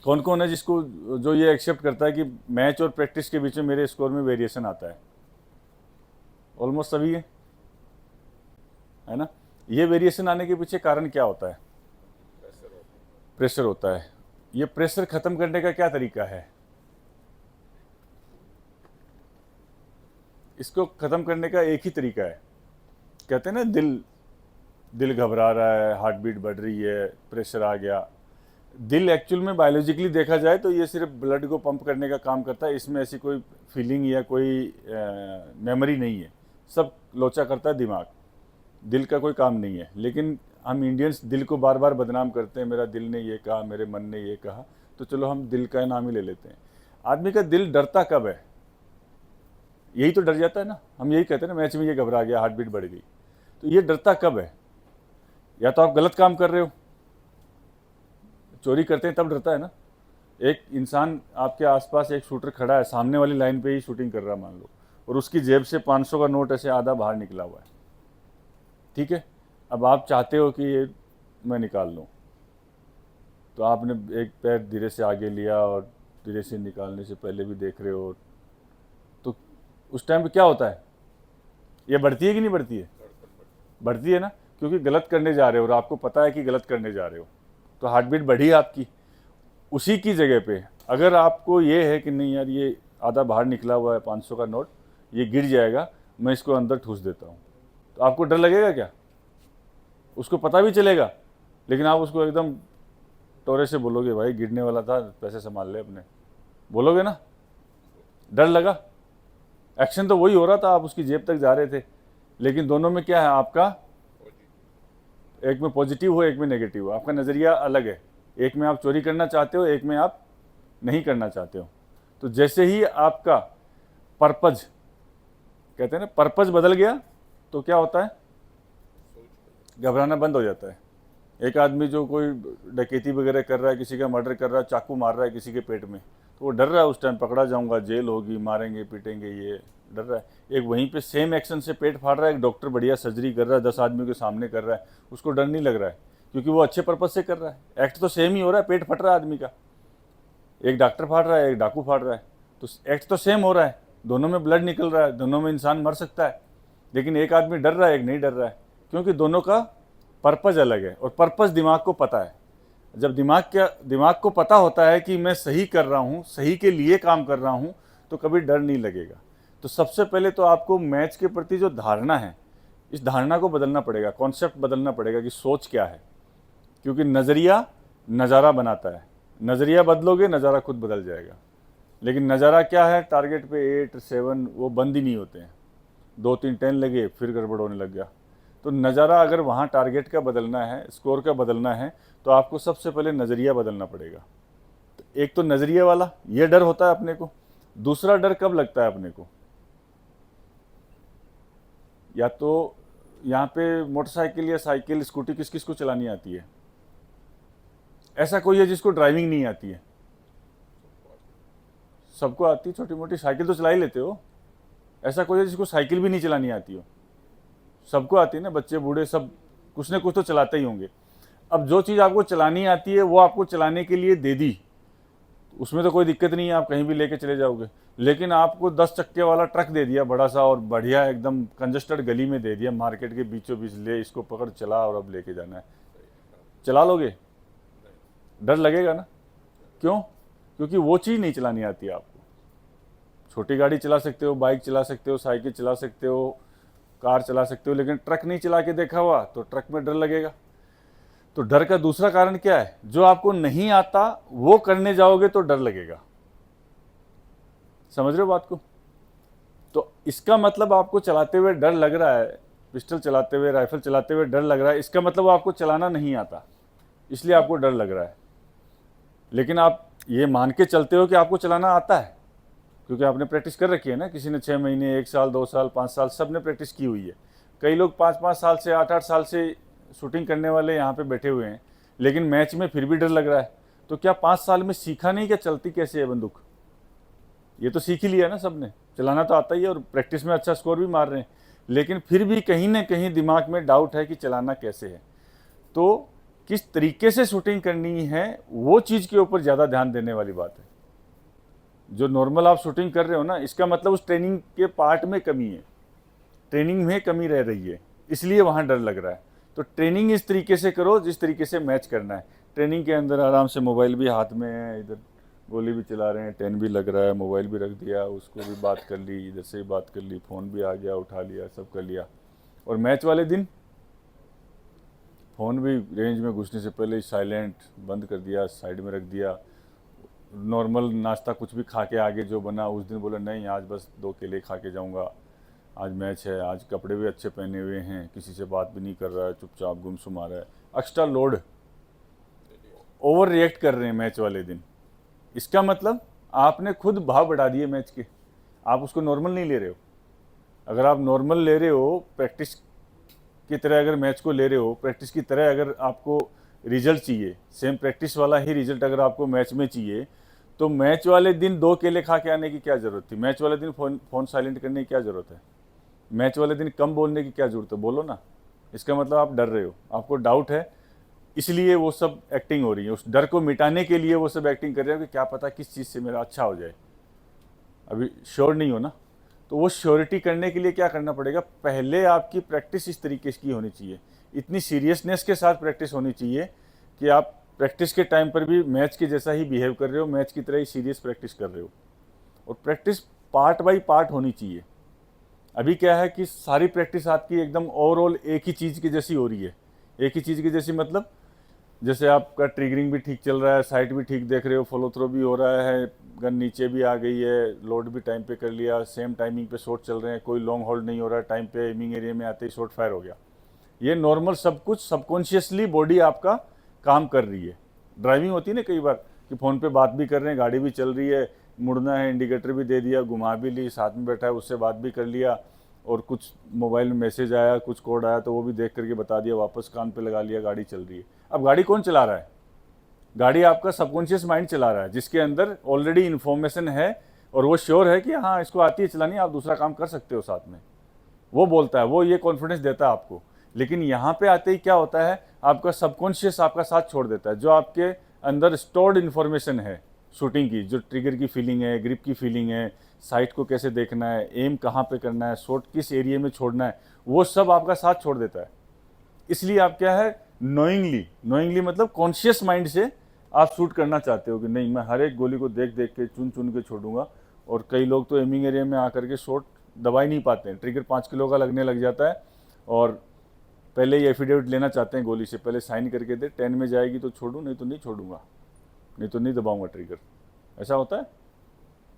कौन कौन है जिसको, जो ये एक्सेप्ट करता है कि मैच और प्रैक्टिस के बीच में मेरे स्कोर में वेरिएशन आता है? ऑलमोस्ट सभी है ना। ये वेरिएशन आने के पीछे कारण क्या होता है? प्रेशर होता है। ये प्रेशर खत्म करने का क्या तरीका है? इसको खत्म करने का एक ही तरीका है। कहते हैं ना, दिल घबरा रहा है, हार्ट बीट बढ़ रही है, प्रेशर आ गया। दिल एक्चुअल में बायोलॉजिकली देखा जाए तो ये सिर्फ ब्लड को पंप करने का काम करता है, इसमें ऐसी कोई फीलिंग या कोई मेमोरी नहीं है। सब लोचा करता है दिमाग, दिल का कोई काम नहीं है। लेकिन हम इंडियंस दिल को बार बार बदनाम करते हैं, मेरा दिल ने ये कहा, मेरे मन ने ये कहा, तो चलो हम दिल का नाम ही ले लेते हैं। आदमी का दिल डरता कब है? यही तो डर जाता है ना। हम यही कहते हैं ना, मैच में ये घबरा गया, हार्ट बीट बढ़ गई, तो ये डरता कब है? या तो आप गलत काम कर रहे हो, चोरी करते हैं तब डरता है ना। एक इंसान आपके आसपास, एक शूटर खड़ा है, सामने वाली लाइन पे ही शूटिंग कर रहा है मान लो, और उसकी जेब से 500 का नोट ऐसे आधा बाहर निकला हुआ है, ठीक है। अब आप चाहते हो कि ये मैं निकाल लूँ, तो आपने एक पैर धीरे से आगे लिया और एस्पिरेशन निकालने से पहले भी देख रहे हो, तो उस टाइम पे क्या होता है? ये बढ़ती है कि नहीं बढ़ती है? बढ़ती है ना, क्योंकि गलत करने जा रहे हो और आपको पता है कि गलत करने जा रहे हो, तो हार्ट बीट बढ़ी आपकी। उसी की जगह पे अगर आपको ये है कि नहीं यार, ये आधा बाहर निकला हुआ है 500 का नोट, ये गिर जाएगा, मैं इसको अंदर ठूस देता हूँ, तो आपको डर लगेगा क्या? उसको पता भी चलेगा, लेकिन आप उसको एकदम टोरे से बोलोगे भाई गिरने वाला था, पैसे संभाल ले अपने, बोलोगे ना? डर लगा, एक्शन तो वही हो रहा था, आप उसकी जेब तक जा रहे थे, लेकिन दोनों में क्या है आपका? एक में पॉजिटिव हो, एक में नेगेटिव हो, आपका नज़रिया अलग है। एक में आप चोरी करना चाहते हो, एक में आप नहीं करना चाहते हो। तो जैसे ही आपका पर्पज, कहते हैं ना, पर्पज बदल गया तो क्या होता है? घबराना बंद हो जाता है। एक आदमी जो कोई डकैती वगैरह कर रहा है, किसी का मर्डर कर रहा है, चाकू मार रहा है किसी के पेट में, तो वो डर रहा है उस टाइम, पकड़ा जाऊंगा, जेल होगी, मारेंगे पीटेंगे, ये डर रहा है। एक वहीं पे सेम एक्शन से पेट फाड़ रहा है, एक डॉक्टर बढ़िया सर्जरी कर रहा है, 10 आदमियों के सामने कर रहा है, उसको डर नहीं लग रहा है, क्योंकि वो अच्छे पर्पज से कर रहा है। एक्ट तो सेम ही हो रहा है, पेट फट रहा है आदमी का, एक डॉक्टर फाड़ रहा है, एक डाकू फाड़ रहा है, तो एक्ट तो सेम हो रहा है, दोनों में ब्लड निकल रहा है, दोनों में इंसान मर सकता है, लेकिन एक आदमी डर रहा है, एक नहीं डर रहा है, क्योंकि दोनों का पर्पज अलग है। और पर्पज दिमाग को पता है। जब दिमाग को पता होता है कि मैं सही कर रहा हूँ, सही के लिए काम कर रहा हूँ, तो कभी डर नहीं लगेगा। तो सबसे पहले तो आपको मैच के प्रति जो धारणा है, इस धारणा को बदलना पड़ेगा, कॉन्सेप्ट बदलना पड़ेगा कि सोच क्या है, क्योंकि नज़रिया नज़ारा बनाता है। नज़रिया बदलोगे, नज़ारा खुद बदल जाएगा। लेकिन नज़ारा क्या है? टारगेट पे 8, 7 वो बंद ही नहीं होते हैं, 2, 3 10 लगे फिर गड़बड़ होने लग गया। तो नज़ारा अगर वहाँ टारगेट का बदलना है, स्कोर का बदलना है, तो आपको सबसे पहले नज़रिया बदलना पड़ेगा। तो एक तो नज़रिए वाला ये डर होता है अपने को। दूसरा डर कब लगता है अपने को? या तो यहाँ पे मोटरसाइकिल या साइकिल, स्कूटी किस किस को चलानी आती है? ऐसा कोई है जिसको ड्राइविंग नहीं आती है? सबको आती, छोटी मोटी साइकिल तो चला ही लेते हो। ऐसा कोई है जिसको साइकिल भी नहीं चलानी आती हो? सबको आती है ना, बच्चे बूढ़े सब कुछ न कुछ तो चलाते ही होंगे। अब जो चीज़ आपको चलानी आती है वो आपको चलाने के लिए दे दी, उसमें तो कोई दिक्कत नहीं है, आप कहीं भी लेके चले जाओगे। लेकिन आपको 10 चक्के वाला ट्रक दे दिया बड़ा सा, और बढ़िया एकदम कंजस्टेड गली में दे दिया, मार्केट के बीचों बीच, ले इसको पकड़ चला और अब लेके जाना है, चला लोगे? डर लगेगा ना। क्यों? क्योंकि वो चीज़ नहीं चलानी आती है आपको। छोटी गाड़ी चला सकते हो, बाइक चला सकते हो, साइकिल चला सकते हो, कार चला सकते हो, लेकिन ट्रक नहीं चला के देखा हुआ तो ट्रक में डर लगेगा। तो डर का दूसरा कारण क्या है? जो आपको नहीं आता वो करने जाओगे तो डर लगेगा। समझ रहे हो बात को? तो इसका मतलब आपको चलाते हुए डर लग रहा है, पिस्टल चलाते हुए, राइफल चलाते हुए डर लग रहा है, इसका मतलब आपको चलाना नहीं आता, इसलिए आपको डर लग रहा है। लेकिन आप ये मान के चलते हो कि आपको चलाना आता है, क्योंकि आपने प्रैक्टिस कर रखी है ना। किसी ने 6 महीने, 1 साल, 2 साल, 5 साल, सब ने प्रैक्टिस की हुई है। कई लोग 5-5 साल से, 8-8 साल से शूटिंग करने वाले यहाँ पे बैठे हुए हैं, लेकिन मैच में फिर भी डर लग रहा है। तो क्या 5 साल में सीखा नहीं क्या चलती कैसे है बंदूक? ये तो सीख ही लिया ना सबने, चलाना तो आता ही है, और प्रैक्टिस में अच्छा स्कोर भी मार रहे हैं, लेकिन फिर भी कहीं ना कहीं दिमाग में डाउट है कि चलाना कैसे है। तो किस तरीके से शूटिंग करनी है, वो चीज़ के ऊपर ज़्यादा ध्यान देने वाली बात है। जो नॉर्मल आप शूटिंग कर रहे हो ना, इसका मतलब उस ट्रेनिंग के पार्ट में कमी है, ट्रेनिंग में कमी रह रही है, इसलिए वहाँ डर लग रहा है। तो ट्रेनिंग इस तरीके से करो जिस तरीके से मैच करना है। ट्रेनिंग के अंदर आराम से मोबाइल भी हाथ में है, इधर गोली भी चला रहे हैं, 10 भी लग रहा है, मोबाइल भी रख दिया, उसको भी बात कर ली, इधर से बात कर ली, फ़ोन भी आ गया, उठा लिया, सब कर लिया। और मैच वाले दिन फ़ोन भी रेंज में घुसने से पहले साइलेंट बंद कर दिया, साइड में रख दिया। नॉर्मल नाश्ता कुछ भी खा के आगे जो बना, उस दिन बोला नहीं आज बस 2 केले खा के जाऊंगा, आज मैच है, आज कपड़े भी अच्छे पहने हुए हैं, किसी से बात भी नहीं कर रहा है, चुपचाप गुमसुम आ रहा है। एक्स्ट्रा लोड, ओवर रिएक्ट कर रहे हैं मैच वाले दिन। इसका मतलब आपने खुद भाव बढ़ा दिए मैच के, आप उसको नॉर्मल नहीं ले रहे हो। अगर आप नॉर्मल ले रहे हो, प्रैक्टिस की तरह अगर मैच को ले रहे हो, प्रैक्टिस की तरह अगर आपको रिजल्ट चाहिए, सेम प्रैक्टिस वाला ही रिजल्ट अगर आपको मैच में चाहिए, तो मैच वाले दिन 2 केले खा के आने की क्या ज़रूरत थी? मैच वाले दिन फ़ोन साइलेंट करने की क्या ज़रूरत है? मैच वाले दिन कम बोलने की क्या ज़रूरत है? बोलो ना। इसका मतलब आप डर रहे हो, आपको डाउट है। इसलिए वो सब एक्टिंग हो रही है, उस डर को मिटाने के लिए वो सब एक्टिंग कर रहे हैं कि क्या पता किस चीज़ से मेरा अच्छा हो जाए, अभी श्योर नहीं हो ना। तो वो श्योरिटी करने के लिए क्या करना पड़ेगा, पहले आपकी प्रैक्टिस इस तरीके की होनी चाहिए, इतनी सीरियसनेस के साथ प्रैक्टिस होनी चाहिए कि आप प्रैक्टिस के टाइम पर भी मैच के जैसा ही बिहेव कर रहे हो, मैच की तरह ही सीरियस प्रैक्टिस कर रहे हो। और प्रैक्टिस पार्ट बाई पार्ट होनी चाहिए। अभी क्या है कि सारी प्रैक्टिस आपकी एकदम ओवरऑल एक ही चीज़ की जैसी हो रही है। एक ही चीज़ की जैसी मतलब जैसे आपका ट्रिगरिंग भी ठीक चल रहा है, साइट भी ठीक देख रहे हो, फॉलो थ्रो भी हो रहा है, गन नीचे भी आ गई है, लोड भी टाइम पे कर लिया, सेम टाइमिंग पे शॉट चल रहे हैं, कोई लॉन्ग होल्ड नहीं हो रहा है, टाइम पे एमिंग एरिया में आते ही शॉट फायर हो गया। ये नॉर्मल सब कुछ सबकॉन्शियसली बॉडी आपका काम कर रही है। ड्राइविंग होती है ना कई बार कि फ़ोन पे बात भी कर रहे हैं, गाड़ी भी चल रही है, मुड़ना है, इंडिकेटर भी दे दिया, घुमा भी ली, साथ में बैठा है उससे बात भी कर लिया, और कुछ मोबाइल में मैसेज आया, कुछ कोड आया तो वो भी देख करके बता दिया, वापस कान पे लगा लिया, गाड़ी चल रही है। अब गाड़ी कौन चला रहा है? गाड़ी आपका सबकॉन्शियस माइंड चला रहा है, जिसके अंदर ऑलरेडी इन्फॉर्मेशन है और वो श्योर है कि हाँ इसको आती है चलानी, आप दूसरा काम कर सकते हो साथ में। वो बोलता है, वो ये कॉन्फिडेंस देता है आपको। लेकिन यहाँ पे आते ही क्या होता है, आपका सबकॉन्शियस आपका साथ छोड़ देता है। जो आपके अंदर स्टोर्ड इन्फॉर्मेशन है शूटिंग की, जो ट्रिगर की फीलिंग है, ग्रिप की फीलिंग है, साइट को कैसे देखना है, एम कहाँ पे करना है, शॉट किस एरिया में छोड़ना है, वो सब आपका साथ छोड़ देता है। इसलिए आप क्या है, नोइंगली मतलब कॉन्शियस माइंड से आप शूट करना चाहते हो कि नहीं मैं हर एक गोली को देख देख के चुन चुन के छोड़ूंगा। और कई लोग तो एमिंग एरिया में आकर के शॉट दबा ही नहीं पाते हैं, ट्रिगर 5 किलो का लगने लग जाता है और पहले ही एफिडेविट लेना चाहते हैं गोली से, पहले साइन करके दे, 10 में जाएगी तो छोड़ूं, नहीं तो नहीं छोड़ूंगा, नहीं तो नहीं दबाऊंगा ट्रिगर। ऐसा होता है।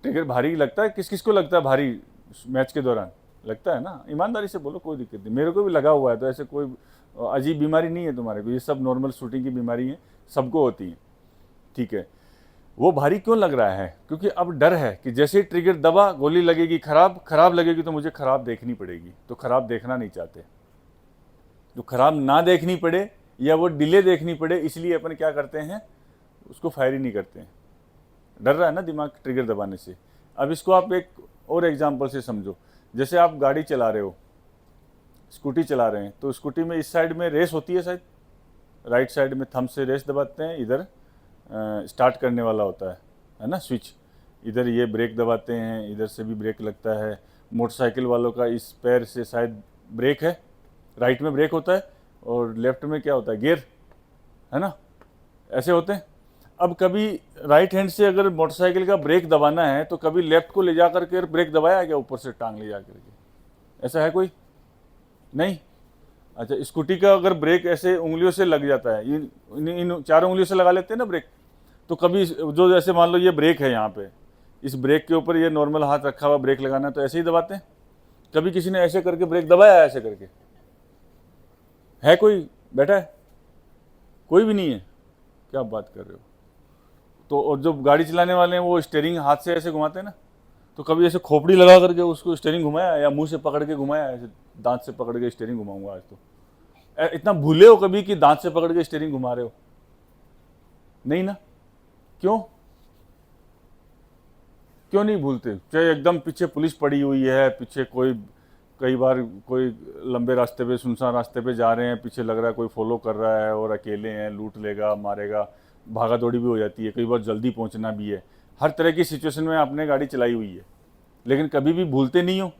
ट्रिगर भारी लगता है, किस किस को लगता है भारी मैच के दौरान? लगता है ना, ईमानदारी से बोलो, कोई दिक्कत नहीं, मेरे को भी लगा हुआ है, तो ऐसे कोई अजीब बीमारी नहीं है तुम्हारे को, ये सब नॉर्मल शूटिंग की बीमारी है, सबको होती है, ठीक है। वो भारी क्यों लग रहा है? क्योंकि अब डर है कि जैसे ही ट्रिगर दबा गोली लगेगी, खराब लगेगी तो मुझे खराब देखनी पड़ेगी, तो खराब देखना नहीं चाहते। जो खराब ना देखनी पड़े या वो डिले देखनी पड़े, इसलिए अपन क्या करते हैं, उसको फायर ही नहीं करते हैं। डर रहा है ना दिमाग ट्रिगर दबाने से। अब इसको आप एक और एग्जांपल से समझो। जैसे आप गाड़ी चला रहे हो, स्कूटी चला रहे हैं, तो स्कूटी में इस साइड में रेस होती है, शायद राइट साइड में थंब से रेस दबाते हैं, इधर स्टार्ट करने वाला होता है ना स्विच, इधर ये ब्रेक दबाते हैं, इधर से भी ब्रेक लगता है। मोटरसाइकिल वालों का इस पैर से शायद ब्रेक है, राइट में ब्रेक होता है और लेफ्ट में क्या होता है, गियर, है ना, ऐसे होते हैं। अब कभी राइट हैंड से अगर मोटरसाइकिल का ब्रेक दबाना है तो कभी लेफ्ट को ले जा करके ब्रेक दबाया क्या, ऊपर से टांग ले जा करके? ऐसा है कोई? नहीं। अच्छा, स्कूटी का अगर ब्रेक ऐसे उंगलियों से लग जाता है, इन 4 उंगलियों से लगा लेते हैं ना ब्रेक, तो कभी जो जैसे मान लो ये ब्रेक है, यहाँ पे इस ब्रेक के ऊपर ये नॉर्मल हाथ रखा हुआ, ब्रेक लगाना है तो ऐसे ही दबाते हैं। कभी किसी ने ऐसे करके ब्रेक दबाया, ऐसे करके? है कोई बैठा है? कोई भी नहीं है। क्या बात कर रहे हो? तो और जो गाड़ी चलाने वाले हैं वो स्टीयरिंग हाथ से ऐसे घुमाते हैं ना, तो कभी ऐसे खोपड़ी लगा करके उसको स्टीयरिंग घुमाया या मुंह से पकड़ के घुमाया, ऐसे दांत से पकड़ के स्टीयरिंग घुमाऊंगा आज तो? इतना भूले हो कभी कि दांत से पकड़ के स्टीयरिंग घुमा रहे हो? नहीं ना। क्यों नहीं भूलते? चाहे एकदम पीछे पुलिस पड़ी हुई है, पीछे कोई, कई बार कोई लंबे रास्ते पे, सुनसान रास्ते पे जा रहे हैं, पीछे लग रहा है कोई फॉलो कर रहा है और अकेले हैं, लूट लेगा, मारेगा, भागा दौड़ी भी हो जाती है, कई बार जल्दी पहुंचना भी है, हर तरह की सिचुएशन में आपने गाड़ी चलाई हुई है, लेकिन कभी भी भूलते नहीं हो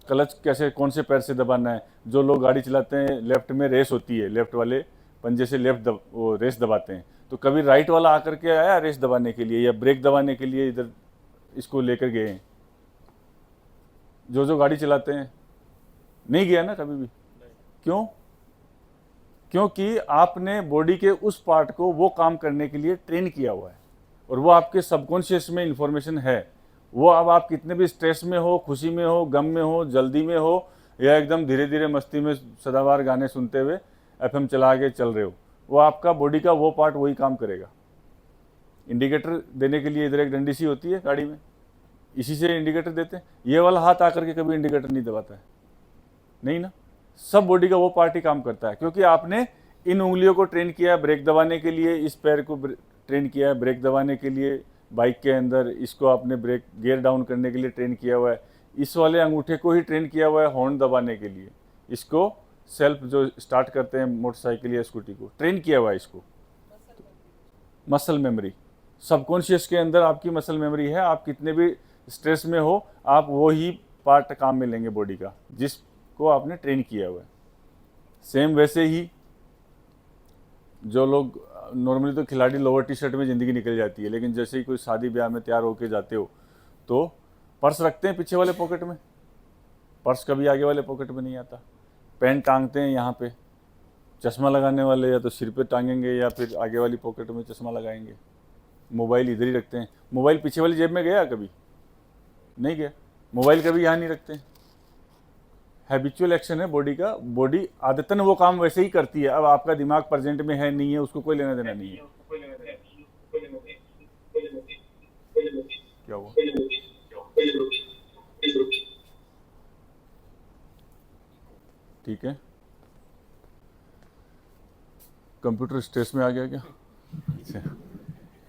क्लच कैसे, कौन से पैर से दबाना है। जो लोग गाड़ी चलाते हैं, लेफ्ट में रेस होती है, लेफ्ट वाले पंजे से वो रेस दबाते हैं, तो कभी राइट वाला आकर के आया रेस दबाने के लिए या ब्रेक दबाने के लिए, इधर इसको लेकर गए हैं? जो गाड़ी चलाते हैं नहीं गया ना कभी भी। क्यों? क्योंकि आपने बॉडी के उस पार्ट को वो काम करने के लिए ट्रेन किया हुआ है और वो आपके सबकॉन्शियस में इंफॉर्मेशन है। वो अब आप कितने भी स्ट्रेस में हो, खुशी में हो, गम में हो, जल्दी में हो, या एकदम धीरे धीरे मस्ती में सदाबहार गाने सुनते हुए एफएम चला के चल रहे हो, वो आपका बॉडी का वो पार्ट वही काम करेगा। इंडिकेटर देने के लिए इधर एक डंडी सी होती है गाड़ी में, इसी से इंडिकेटर देते हैं। ये वाला हाथ आकर के कभी इंडिकेटर नहीं दबाता है, नहीं ना। सब बॉडी का वो पार्ट ही काम करता है, क्योंकि आपने इन उंगलियों को ट्रेन किया है ब्रेक दबाने के लिए, इस पैर को ट्रेन किया है ब्रेक दबाने के लिए बाइक के अंदर, इसको आपने ब्रेक गियर डाउन करने के लिए ट्रेन किया हुआ है, इस वाले अंगूठे को ही ट्रेन किया हुआ है हॉर्न दबाने के लिए, इसको सेल्फ जो स्टार्ट करते हैं मोटरसाइकिल या स्कूटी को, ट्रेन किया हुआ है इसको। मसल मेमोरी, सबकॉन्शियस के अंदर आपकी मसल मेमोरी है। आप कितने भी स्ट्रेस में हो, आप वो ही पार्ट काम में लेंगे बॉडी का जिसको आपने ट्रेन किया हुआ है। सेम वैसे ही जो लोग नॉर्मली तो खिलाड़ी लोअर टी शर्ट में ज़िंदगी निकल जाती है, लेकिन जैसे ही कोई शादी ब्याह में तैयार होके जाते हो तो पर्स रखते हैं पीछे वाले पॉकेट में, पर्स कभी आगे वाले पॉकेट में नहीं आता। पेन टांगते हैं यहाँ पे, चश्मा लगाने वाले या तो सिर पे टांगेंगे या फिर आगे वाली पॉकेट में चश्मा लगाएंगे। मोबाइल इधर ही रखते हैं। मोबाइल पीछे वाली जेब में गया कभी? नहीं गया। मोबाइल कभी यहाँ नहीं रखते हैं। हैबिचुअल एक्शन है बॉडी का, बॉडी आदतन वो काम वैसे ही करती है। अब आपका दिमाग प्रेजेंट में है नहीं है, उसको कोई लेना देना नहीं है। क्या हुआ? ठीक है, कंप्यूटर स्ट्रेस में आ गया क्या? अच्छा,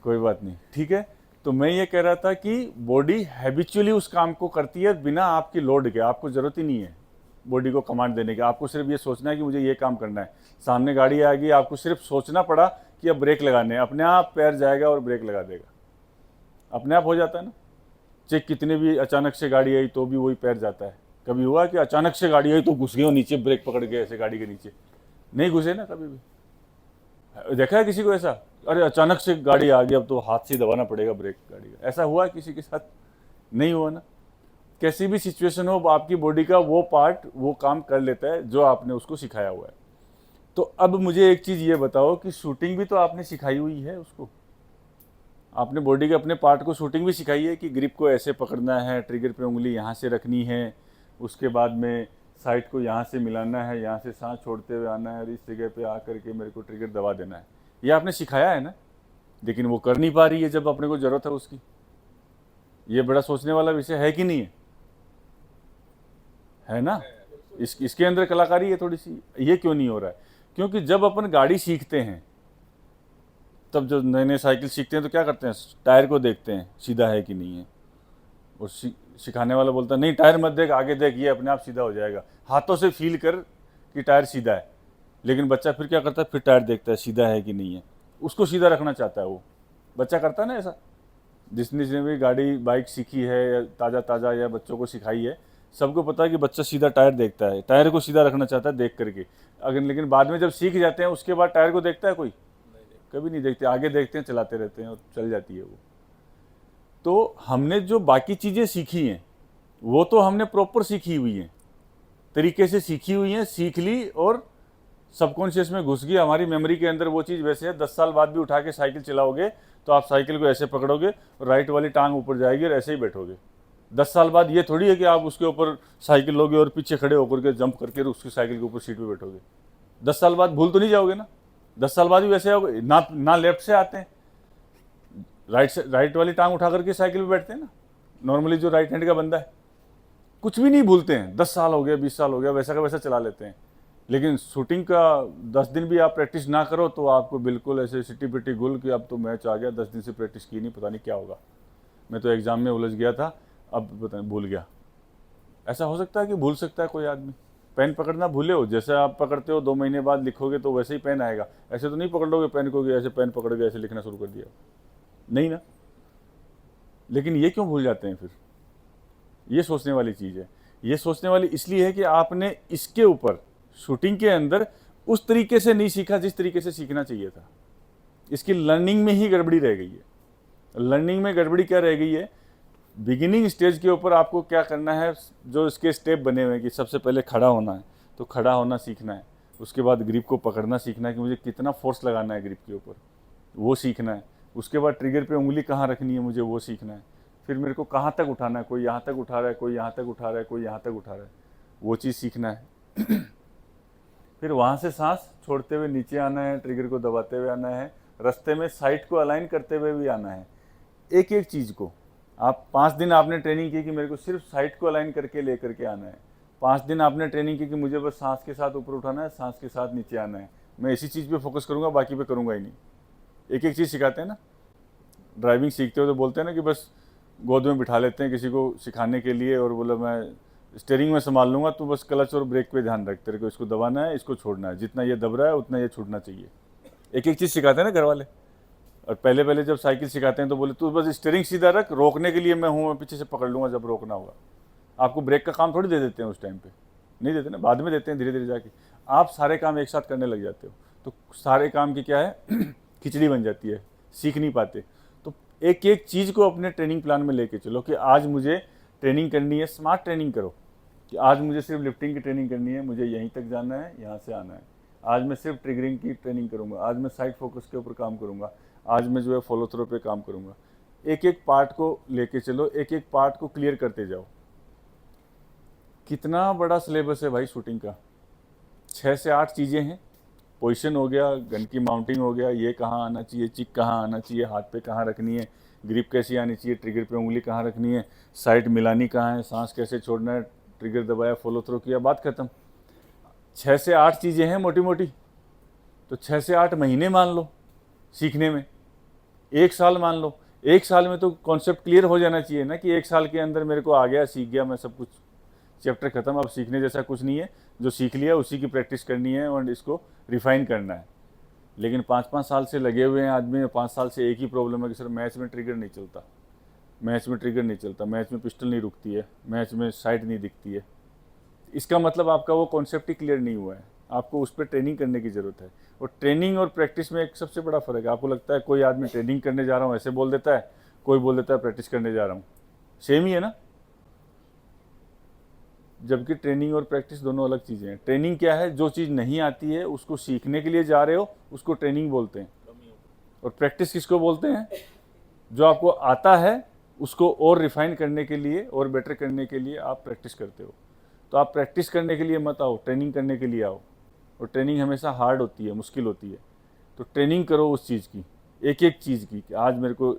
कोई बात नहीं, ठीक है। तो मैं ये कह रहा था कि बॉडी हैबिचुअली उस काम को करती है बिना आपकी लोड के। आपको ज़रूरत ही नहीं है बॉडी को कमांड देने की। आपको सिर्फ ये सोचना है कि मुझे ये काम करना है। सामने गाड़ी आ गई, आपको सिर्फ सोचना पड़ा कि अब ब्रेक लगाने हैं, अपने आप पैर जाएगा और ब्रेक लगा देगा। अपने आप हो जाता है ना। चेक कितने भी अचानक से गाड़ी आई तो भी वही पैर जाता है। कभी हुआ कि अचानक से गाड़ी आई तो घुस गए नीचे, ब्रेक पकड़ गए ऐसे गाड़ी के नीचे? नहीं घुसे ना कभी भी। देखा है किसी को ऐसा? अरे अचानक से गाड़ी आ गई, अब तो हाथ से दबाना पड़ेगा ब्रेक गाड़ी का। ऐसा हुआ किसी के साथ? नहीं हुआ ना। कैसी भी सिचुएशन हो, आपकी बॉडी का वो पार्ट वो काम कर लेता है जो आपने उसको सिखाया हुआ है। तो अब मुझे एक चीज़ ये बताओ कि शूटिंग भी तो आपने सिखाई हुई है उसको। आपने बॉडी के अपने पार्ट को शूटिंग भी सिखाई है कि ग्रिप को ऐसे पकड़ना है, ट्रिगर पे उंगली यहाँ से रखनी है, उसके बाद में साइड को यहाँ से मिलाना है, यहाँ से सांस छोड़ते हुए आना है और इस जगह पे आकर के मेरे को ट्रिगर दबा देना है। ये आपने सिखाया है ना। लेकिन वो कर नहीं पा रही है जब अपने को ज़रूरत है उसकी। ये बड़ा सोचने वाला विषय है कि नहीं है ना। इसके अंदर कलाकारी है थोड़ी सी। ये क्यों नहीं हो रहा है? क्योंकि जब अपन गाड़ी सीखते हैं, तब जो नए नए साइकिल सीखते हैं तो क्या करते हैं? टायर को देखते हैं सीधा है कि नहीं है। और सिखाने वाला बोलता है नहीं टायर मत देख, आगे देख, ये अपने आप सीधा हो जाएगा। हाथों से फील कर कि टायर सीधा है। लेकिन बच्चा फिर क्या करता है? फिर टायर देखता है सीधा है कि नहीं है। उसको सीधा रखना चाहता है वो बच्चा। करता है ना ऐसा। जिसने भी गाड़ी बाइक सीखी है या ताज़ा या बच्चों को सिखाई है, सबको पता है कि बच्चा सीधा टायर देखता है, टायर को सीधा रखना चाहता है देख करके। अगर लेकिन बाद में जब सीख जाते हैं उसके बाद टायर को देखता है कोई? कभी नहीं देखते। आगे देखते हैं, चलाते रहते हैं और चल जाती है वो। तो हमने जो बाकी चीज़ें सीखी हैं वो तो हमने प्रॉपर सीखी हुई हैं, तरीके से सीखी हुई हैं, सीख ली और सबकॉन्शियस में घुस गई हमारी मेमोरी के अंदर। वो चीज़ वैसे है 10 साल बाद भी उठा के साइकिल चलाओगे तो आप साइकिल को ऐसे पकड़ोगे, राइट वाली टांग ऊपर जाएगी और ऐसे ही बैठोगे। 10 साल बाद ये थोड़ी है कि आप उसके ऊपर साइकिल लोगे और पीछे खड़े होकर के जंप करके उसकी साइकिल के ऊपर सीट पे बैठोगे। 10 साल बाद भूल तो नहीं जाओगे ना। 10 साल बाद भी वैसे आओगे ना लेफ्ट से आते हैं, राइट वाली टांग उठा करके साइकिल पे बैठते हैं ना नॉर्मली जो राइट हैंड का बंदा है। कुछ भी नहीं भूलते हैं। 10 साल हो गया, 20 साल हो गया, वैसा का वैसा चला लेते हैं। लेकिन शूटिंग का 10 दिन भी आप प्रैक्टिस ना करो तो आपको बिल्कुल ऐसे सिटी पिटी गुल कि अब तो मैच आ गया, 10 दिन से प्रैक्टिस की नहीं, पता नहीं क्या होगा। मैं तो एग्जाम में उलझ गया था, अब पता नहीं भूल गया। ऐसा हो सकता है कि भूल सकता है कोई आदमी। पेन पकड़ना भूले हो, जैसे आप पकड़ते हो 2 महीने बाद लिखोगे तो वैसे ही पेन आएगा। ऐसे तो नहीं पकड़ लोगे पेन को कि ऐसे पेन पकड़ के ऐसे लिखना शुरू कर दिया, नहीं ना। लेकिन ये क्यों भूल जाते हैं फिर? ये सोचने वाली चीज़ है। ये सोचने वाली इसलिए है कि आपने इसके ऊपर शूटिंग के अंदर उस तरीके से नहीं सीखा जिस तरीके से सीखना चाहिए था। इसकी लर्निंग में ही गड़बड़ी रह गई है। लर्निंग में गड़बड़ी क्या रह गई है? बिगिनिंग स्टेज के ऊपर आपको क्या करना है, जो इसके स्टेप बने हुए हैं कि सबसे पहले खड़ा होना है, तो खड़ा होना सीखना है। उसके बाद ग्रिप को पकड़ना सीखना है कि मुझे कितना फोर्स लगाना है ग्रिप के ऊपर, वो सीखना है। उसके बाद ट्रिगर पे उंगली कहाँ रखनी है मुझे वो सीखना है। फिर मेरे को कहाँ तक उठाना है, कोई यहाँ तक उठा रहा है, कोई यहाँ तक उठा रहा है, कोई यहाँ तक उठा रहा है, वो चीज़ सीखना है। फिर वहाँ से सांस छोड़ते हुए नीचे आना है, ट्रिगर को दबाते हुए आना है, रास्ते में साइड को अलाइन करते हुए भी आना है। एक एक चीज़ को आप 5 दिन आपने ट्रेनिंग की कि मेरे को सिर्फ साइड को अलाइन करके ले करके आना है। 5 दिन आपने ट्रेनिंग की कि मुझे बस सांस के साथ ऊपर उठाना है, सांस के साथ नीचे आना है। मैं इसी चीज़ पे फोकस करूँगा, बाकी पे करूँगा ही नहीं। एक एक चीज़ सिखाते हैं ना। ड्राइविंग सीखते हो तो बोलते हैं ना कि बस गोद में बिठा लेते हैं किसी को सिखाने के लिए और बोला मैं स्टीयरिंग में संभाल लूँगा, तू बस क्लच और ब्रेक पे ध्यान रख, तेरे को इसको दबाना है, इसको छोड़ना है, जितना ये दब रहा है उतना ये छूटना चाहिए। एक एक चीज़ सिखाते हैं ना घर वाले। और पहले पहले जब साइकिल सिखाते हैं तो बोले तू बस स्टीयरिंग सीधा रख, रोकने के लिए मैं हूँ, मैं पीछे से पकड़ लूँगा जब रोकना होगा। आपको ब्रेक का काम थोड़ी दे देते हैं उस टाइम पे, नहीं देते ना, बाद में देते हैं धीरे धीरे जाके। आप सारे काम एक साथ करने लग जाते हो तो सारे काम की क्या है खिचड़ी बन जाती है, सीख नहीं पाते। तो एक एक चीज़ को अपने ट्रेनिंग प्लान में लेके चलो कि आज मुझे ट्रेनिंग करनी है, स्मार्ट ट्रेनिंग करो कि आज मुझे सिर्फ लिफ्टिंग की ट्रेनिंग करनी है, मुझे यहीं तक जाना है, यहाँ से आना है। आज मैं सिर्फ ट्रिगरिंग की ट्रेनिंग करूँगा, आज मैं साइड फोकस के ऊपर काम करूँगा, आज मैं जो है फॉलो थ्रो पे काम करूँगा। एक एक पार्ट को लेके चलो, एक एक पार्ट को क्लियर करते जाओ। कितना बड़ा सिलेबस है भाई शूटिंग का, 6 से 8 चीज़ें हैं। पोजीशन हो गया, गन की माउंटिंग हो गया, ये कहाँ आना चाहिए, चिक कहाँ आना चाहिए, हाथ पे कहाँ रखनी है, ग्रिप कैसी आनी चाहिए, ट्रिगर पे उंगली कहाँ रखनी है, साइड मिलानी कहाँ है, सांस कैसे छोड़ना है, ट्रिगर दबाया, फॉलो थ्रो किया, बात खत्म। 6 से 8 चीज़ें हैं मोटी मोटी। तो 6 से 8 महीने मान लो सीखने में, 1 साल मान लो। 1 साल में तो कॉन्सेप्ट क्लियर हो जाना चाहिए ना कि 1 साल के अंदर मेरे को आ गया, सीख गया मैं सब कुछ, चैप्टर खत्म, अब सीखने जैसा कुछ नहीं है, जो सीख लिया उसी की प्रैक्टिस करनी है और इसको रिफाइन करना है। लेकिन 5-5 साल से लगे हुए हैं आदमी में, 5 साल से एक ही प्रॉब्लम है कि सर मैच में ट्रिगर नहीं चलता, मैच में ट्रिगर नहीं चलता, मैच में पिस्टल नहीं रुकती है, मैच में साइट नहीं दिखती है। इसका मतलब आपका वो कॉन्सेप्ट ही क्लियर नहीं हुआ है, आपको उस पर ट्रेनिंग करने की ज़रूरत है। और ट्रेनिंग और प्रैक्टिस में एक सबसे बड़ा फ़र्क है। आपको लगता है कोई आदमी ट्रेनिंग करने जा रहा हूँ ऐसे बोल देता है, कोई बोल देता है प्रैक्टिस करने जा रहा हूँ, सेम ही है ना। जबकि ट्रेनिंग और प्रैक्टिस दोनों अलग चीज़ें हैं। ट्रेनिंग क्या है, जो चीज़ नहीं आती है उसको सीखने के लिए जा रहे हो, उसको ट्रेनिंग बोलते हैं। और प्रैक्टिस किसको बोलते हैं, जो आपको आता है उसको और रिफाइन करने के लिए और बेटर करने के लिए आप प्रैक्टिस करते हो। तो आप प्रैक्टिस करने के लिए मत आओ, ट्रेनिंग करने के लिए आओ। और ट्रेनिंग हमेशा हार्ड होती है, मुश्किल होती है। तो ट्रेनिंग करो उस चीज़ की, एक एक चीज़ की, कि आज मेरे को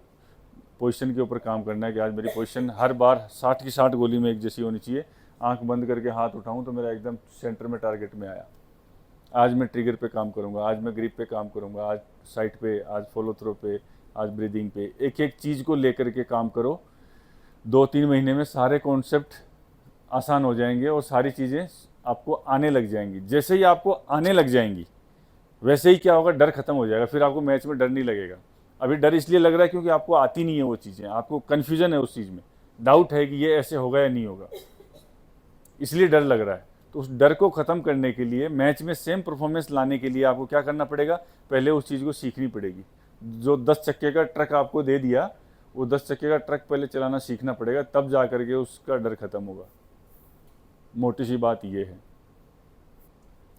पोजीशन के ऊपर काम करना है, कि आज मेरी पोजीशन हर बार 60 की 60 गोली में एक जैसी होनी चाहिए। आंख बंद करके हाथ उठाऊं तो मेरा एकदम सेंटर में टारगेट में आया। आज मैं ट्रिगर पे काम करूंगा, आज मैं ग्रिप पे काम करूंगा, आज साइट पे, आज फॉलो थ्रो पे, आज ब्रीदिंग पे। एक एक चीज़ को लेकर के काम करो। 2-3 महीने में सारे कॉन्सेप्ट आसान हो जाएंगे और सारी चीज़ें आपको आने लग जाएंगी। जैसे ही आपको आने लग जाएंगी वैसे ही क्या होगा, डर खत्म हो जाएगा। फिर आपको मैच में डर नहीं लगेगा। अभी डर इसलिए लग रहा है क्योंकि आपको आती नहीं है वो चीज़ें, आपको कन्फ्यूजन है उस चीज़ में, डाउट है कि ये ऐसे होगा या नहीं होगा, इसलिए डर लग रहा है। तो उस डर को ख़त्म करने के लिए, मैच में सेम परफॉर्मेंस लाने के लिए आपको क्या करना पड़ेगा, पहले उस चीज़ को सीखनी पड़ेगी। जो 10 चक्के का ट्रक आपको दे दिया, वो 10 चक्के का ट्रक पहले चलाना सीखना पड़ेगा, तब जा करके उसका डर खत्म होगा। मोटी सी बात ये है।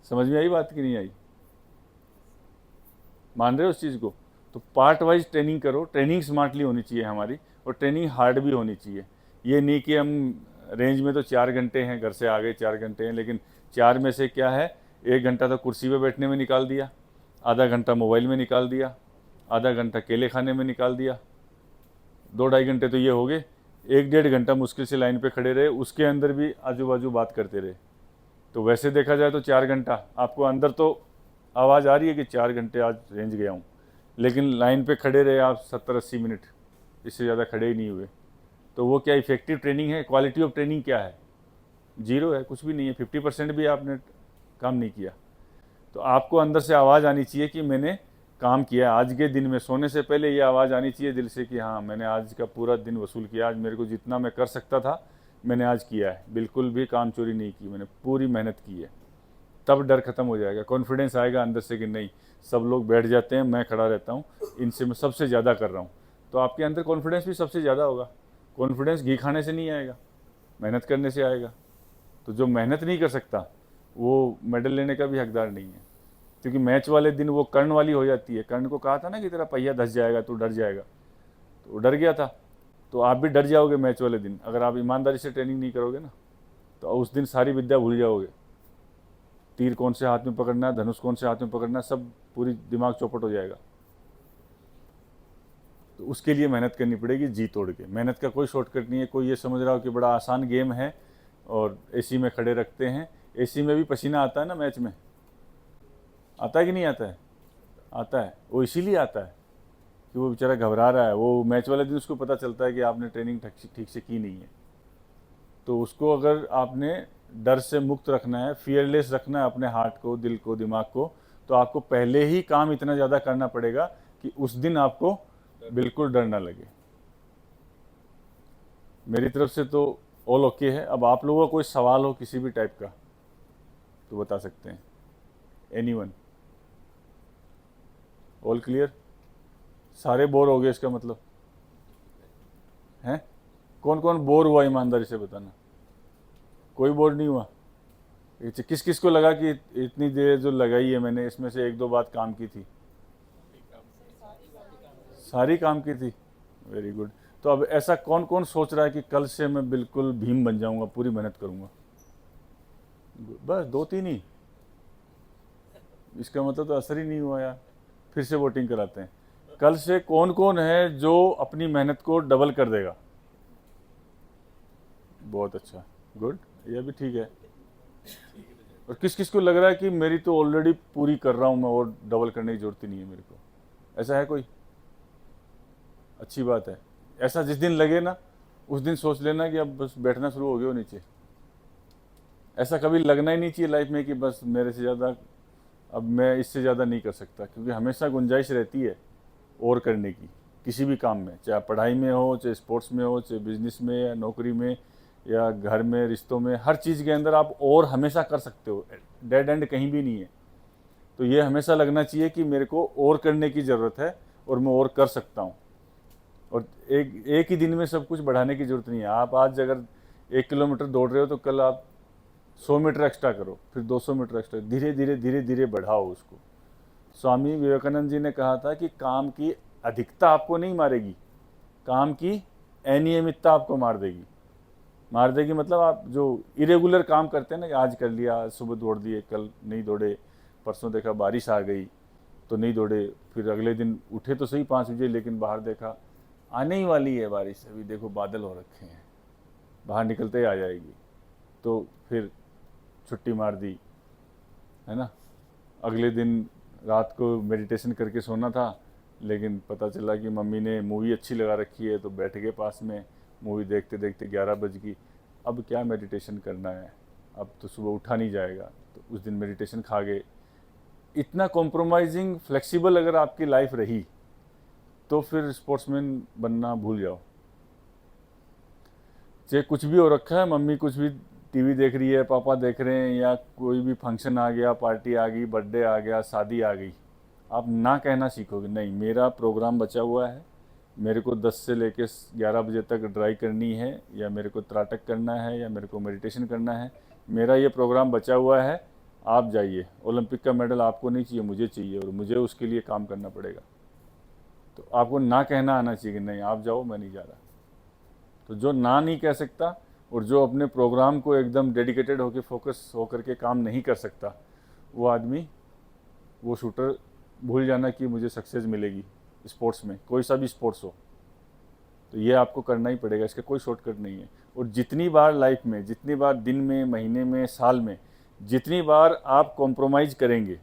समझ में आई बात कि नहीं आई? मान रहे हो उस चीज़ को? तो पार्ट वाइज ट्रेनिंग करो। ट्रेनिंग स्मार्टली होनी चाहिए हमारी, और ट्रेनिंग हार्ड भी होनी चाहिए। ये नहीं कि हम रेंज में तो 4 घंटे हैं, घर से आ गए 4 घंटे हैं, लेकिन 4 में से क्या है, 1 घंटा तो कुर्सी पे बैठने में निकाल दिया, आधा घंटा मोबाइल में निकाल दिया, आधा घंटा केले खाने में निकाल दिया, 2-2.5 घंटे तो ये हो गए। 1-1.5 घंटा मुश्किल से लाइन पे खड़े रहे, उसके अंदर भी आजू बाजू बात करते रहे। तो वैसे देखा जाए तो 4 घंटा आपको अंदर तो आवाज़ आ रही है कि 4 घंटे आज रेंज गया हूँ, लेकिन लाइन पे खड़े रहे आप 70-80 मिनट, इससे ज़्यादा खड़े ही नहीं हुए। तो वो क्या इफेक्टिव ट्रेनिंग है? क्वालिटी ऑफ ट्रेनिंग क्या है? 0 है, कुछ भी नहीं है। 50% भी आपने काम नहीं किया। तो आपको अंदर से आवाज़ आनी चाहिए कि मैंने काम किया। आज के दिन में सोने से पहले ये आवाज़ आनी चाहिए दिल से कि हाँ, मैंने आज का पूरा दिन वसूल किया, आज मेरे को जितना मैं कर सकता था मैंने आज किया है, बिल्कुल भी काम चोरी नहीं की, मैंने पूरी मेहनत की है। तब डर खत्म हो जाएगा, कॉन्फिडेंस आएगा अंदर से कि नहीं, सब लोग बैठ जाते हैं, मैं खड़ा रहता हूँ, इनसे मैं सबसे ज़्यादा कर रहा हूँ। तो आपके अंदर कॉन्फिडेंस भी सबसे ज़्यादा होगा। कॉन्फिडेंस घी खाने से नहीं आएगा, मेहनत करने से आएगा। तो जो मेहनत नहीं कर सकता वो मेडल लेने का भी हकदार नहीं है, क्योंकि मैच वाले दिन वो कर्ण वाली हो जाती है। कर्ण को कहा था ना कि तेरा पहिया धस जाएगा, तू डर जाएगा, तो वो डर गया था। तो आप भी डर जाओगे मैच वाले दिन, अगर आप ईमानदारी से ट्रेनिंग नहीं करोगे ना, तो उस दिन सारी विद्या भूल जाओगे। तीर कौन से हाथ में पकड़ना है, धनुष कौन से हाथ में पकड़ना है, सब पूरी दिमाग चौपट हो जाएगा। तो उसके लिए मेहनत करनी पड़ेगी जी तोड़ के। मेहनत का कोई शॉर्टकट नहीं है। कोई ये समझ रहा हो कि बड़ा आसान गेम है और एसी में खड़े रखते हैं। एसी में भी पसीना आता है ना, मैच में आता है कि नहीं आता है? आता है। वो इसीलिए आता है कि वो बेचारा घबरा रहा है। वो मैच वाले दिन उसको पता चलता है कि आपने ट्रेनिंग ठीक से की नहीं है। तो उसको अगर आपने डर से मुक्त रखना है, फियरलेस रखना है अपने हार्ट को, दिल को, दिमाग को, तो आपको पहले ही काम इतना ज़्यादा करना पड़ेगा कि उस दिन आपको बिल्कुल डर ना लगे। मेरी तरफ से तो ऑल ओके है। अब आप लोगों का कोई सवाल हो किसी भी टाइप का तो बता सकते हैं। एनीवन? All clear? सारे बोर हो गए इसका मतलब हैं? कौन कौन बोर हुआ ईमानदारी से बताना। कोई बोर नहीं हुआ? किस किस को लगा कि इतनी देर जो लगाई है मैंने इसमें से एक दो बात काम की थी? सारी काम की थी। Very good. तो अब ऐसा कौन कौन सोच रहा है कि कल से मैं बिल्कुल भीम बन जाऊंगा, पूरी मेहनत करूंगा? बस 2-3 ही? इसका मतलब तो असर ही नहीं हुआ यार। फिर से वोटिंग कराते हैं। कल से कौन कौन है जो अपनी मेहनत को डबल कर देगा? बहुत अच्छा, गुड, यह भी ठीक है। और किस किस को लग रहा है कि मेरी तो ऑलरेडी पूरी कर रहा हूं मैं और डबल करने की जरूरत ही नहीं है मेरे को? ऐसा है कोई? अच्छी बात है। ऐसा जिस दिन लगे ना उस दिन सोच लेना कि अब बस बैठना शुरू हो गया हो नीचे। ऐसा कभी लगना ही नहीं चाहिए लाइफ में कि बस मेरे से ज़्यादा, अब मैं इससे ज़्यादा नहीं कर सकता, क्योंकि हमेशा गुंजाइश रहती है और करने की किसी भी काम में, चाहे पढ़ाई में हो, चाहे स्पोर्ट्स में हो, चाहे बिजनेस में या नौकरी में या घर में, रिश्तों में, हर चीज़ के अंदर आप और हमेशा कर सकते हो। डेड एंड कहीं भी नहीं है। तो ये हमेशा लगना चाहिए कि मेरे को और करने की ज़रूरत है और मैं और कर सकता हूँ। और एक ही दिन में सब कुछ बढ़ाने की ज़रूरत नहीं है। आप आज अगर 1 किलोमीटर दौड़ रहे हो तो कल आप 100 मीटर एक्स्ट्रा करो, फिर 200 मीटर एक्स्ट्रा, धीरे धीरे धीरे धीरे बढ़ाओ उसको। स्वामी विवेकानंद जी ने कहा था कि काम की अधिकता आपको नहीं मारेगी, काम की अनियमितता आपको मार देगी। मार देगी मतलब आप जो इरेगुलर काम करते हैं ना, कि आज कर लिया, सुबह दौड़ दिए, कल नहीं दौड़े, परसों देखा बारिश आ गई तो नहीं दौड़े, फिर अगले दिन उठे तो सही 5 बजे, लेकिन बाहर देखा आने ही वाली है बारिश, अभी देखो बादल हो रखे हैं, बाहर निकलते ही आ जाएगी, तो फिर छुट्टी मार दी, है ना। अगले दिन रात को मेडिटेशन करके सोना था, लेकिन पता चला कि मम्मी ने मूवी अच्छी लगा रखी है तो बैठ गए पास में, मूवी देखते देखते 11 बज गई। अब क्या मेडिटेशन करना है, अब तो सुबह उठा नहीं जाएगा, तो उस दिन मेडिटेशन खा गए। इतना कॉम्प्रोमाइजिंग फ्लेक्सिबल अगर आपकी लाइफ रही तो फिर स्पोर्ट्समैन बनना भूल जाओ। चाहे कुछ भी हो रखा है, मम्मी कुछ भी टीवी देख रही है, पापा देख रहे हैं, या कोई भी फंक्शन आ गया, पार्टी आ गई, बर्थडे आ गया, शादी आ गई, आप ना कहना सीखोगे, नहीं मेरा प्रोग्राम बचा हुआ है, मेरे को 10 से लेके 11 बजे तक ड्राई करनी है, या मेरे को त्राटक करना है, या मेरे को मेडिटेशन करना है, मेरा ये प्रोग्राम बचा हुआ है, आप जाइए। ओलंपिक का मेडल आपको नहीं चाहिए, मुझे चाहिए, और मुझे उसके लिए काम करना पड़ेगा। तो आपको ना कहना आना चाहिए कि नहीं आप जाओ, मैं नहीं जा रहा। तो जो ना नहीं कह सकता और जो अपने प्रोग्राम को एकदम डेडिकेटेड होकर फोकस होकर के काम नहीं कर सकता, वो आदमी, वो शूटर भूल जाना कि मुझे सक्सेस मिलेगी स्पोर्ट्स में, कोई सा भी स्पोर्ट्स हो। तो ये आपको करना ही पड़ेगा, इसका कोई शॉर्टकट नहीं है। और जितनी बार लाइफ में, जितनी बार दिन में, महीने में, साल में, जितनी बार आप कॉम्प्रोमाइज़ करेंगे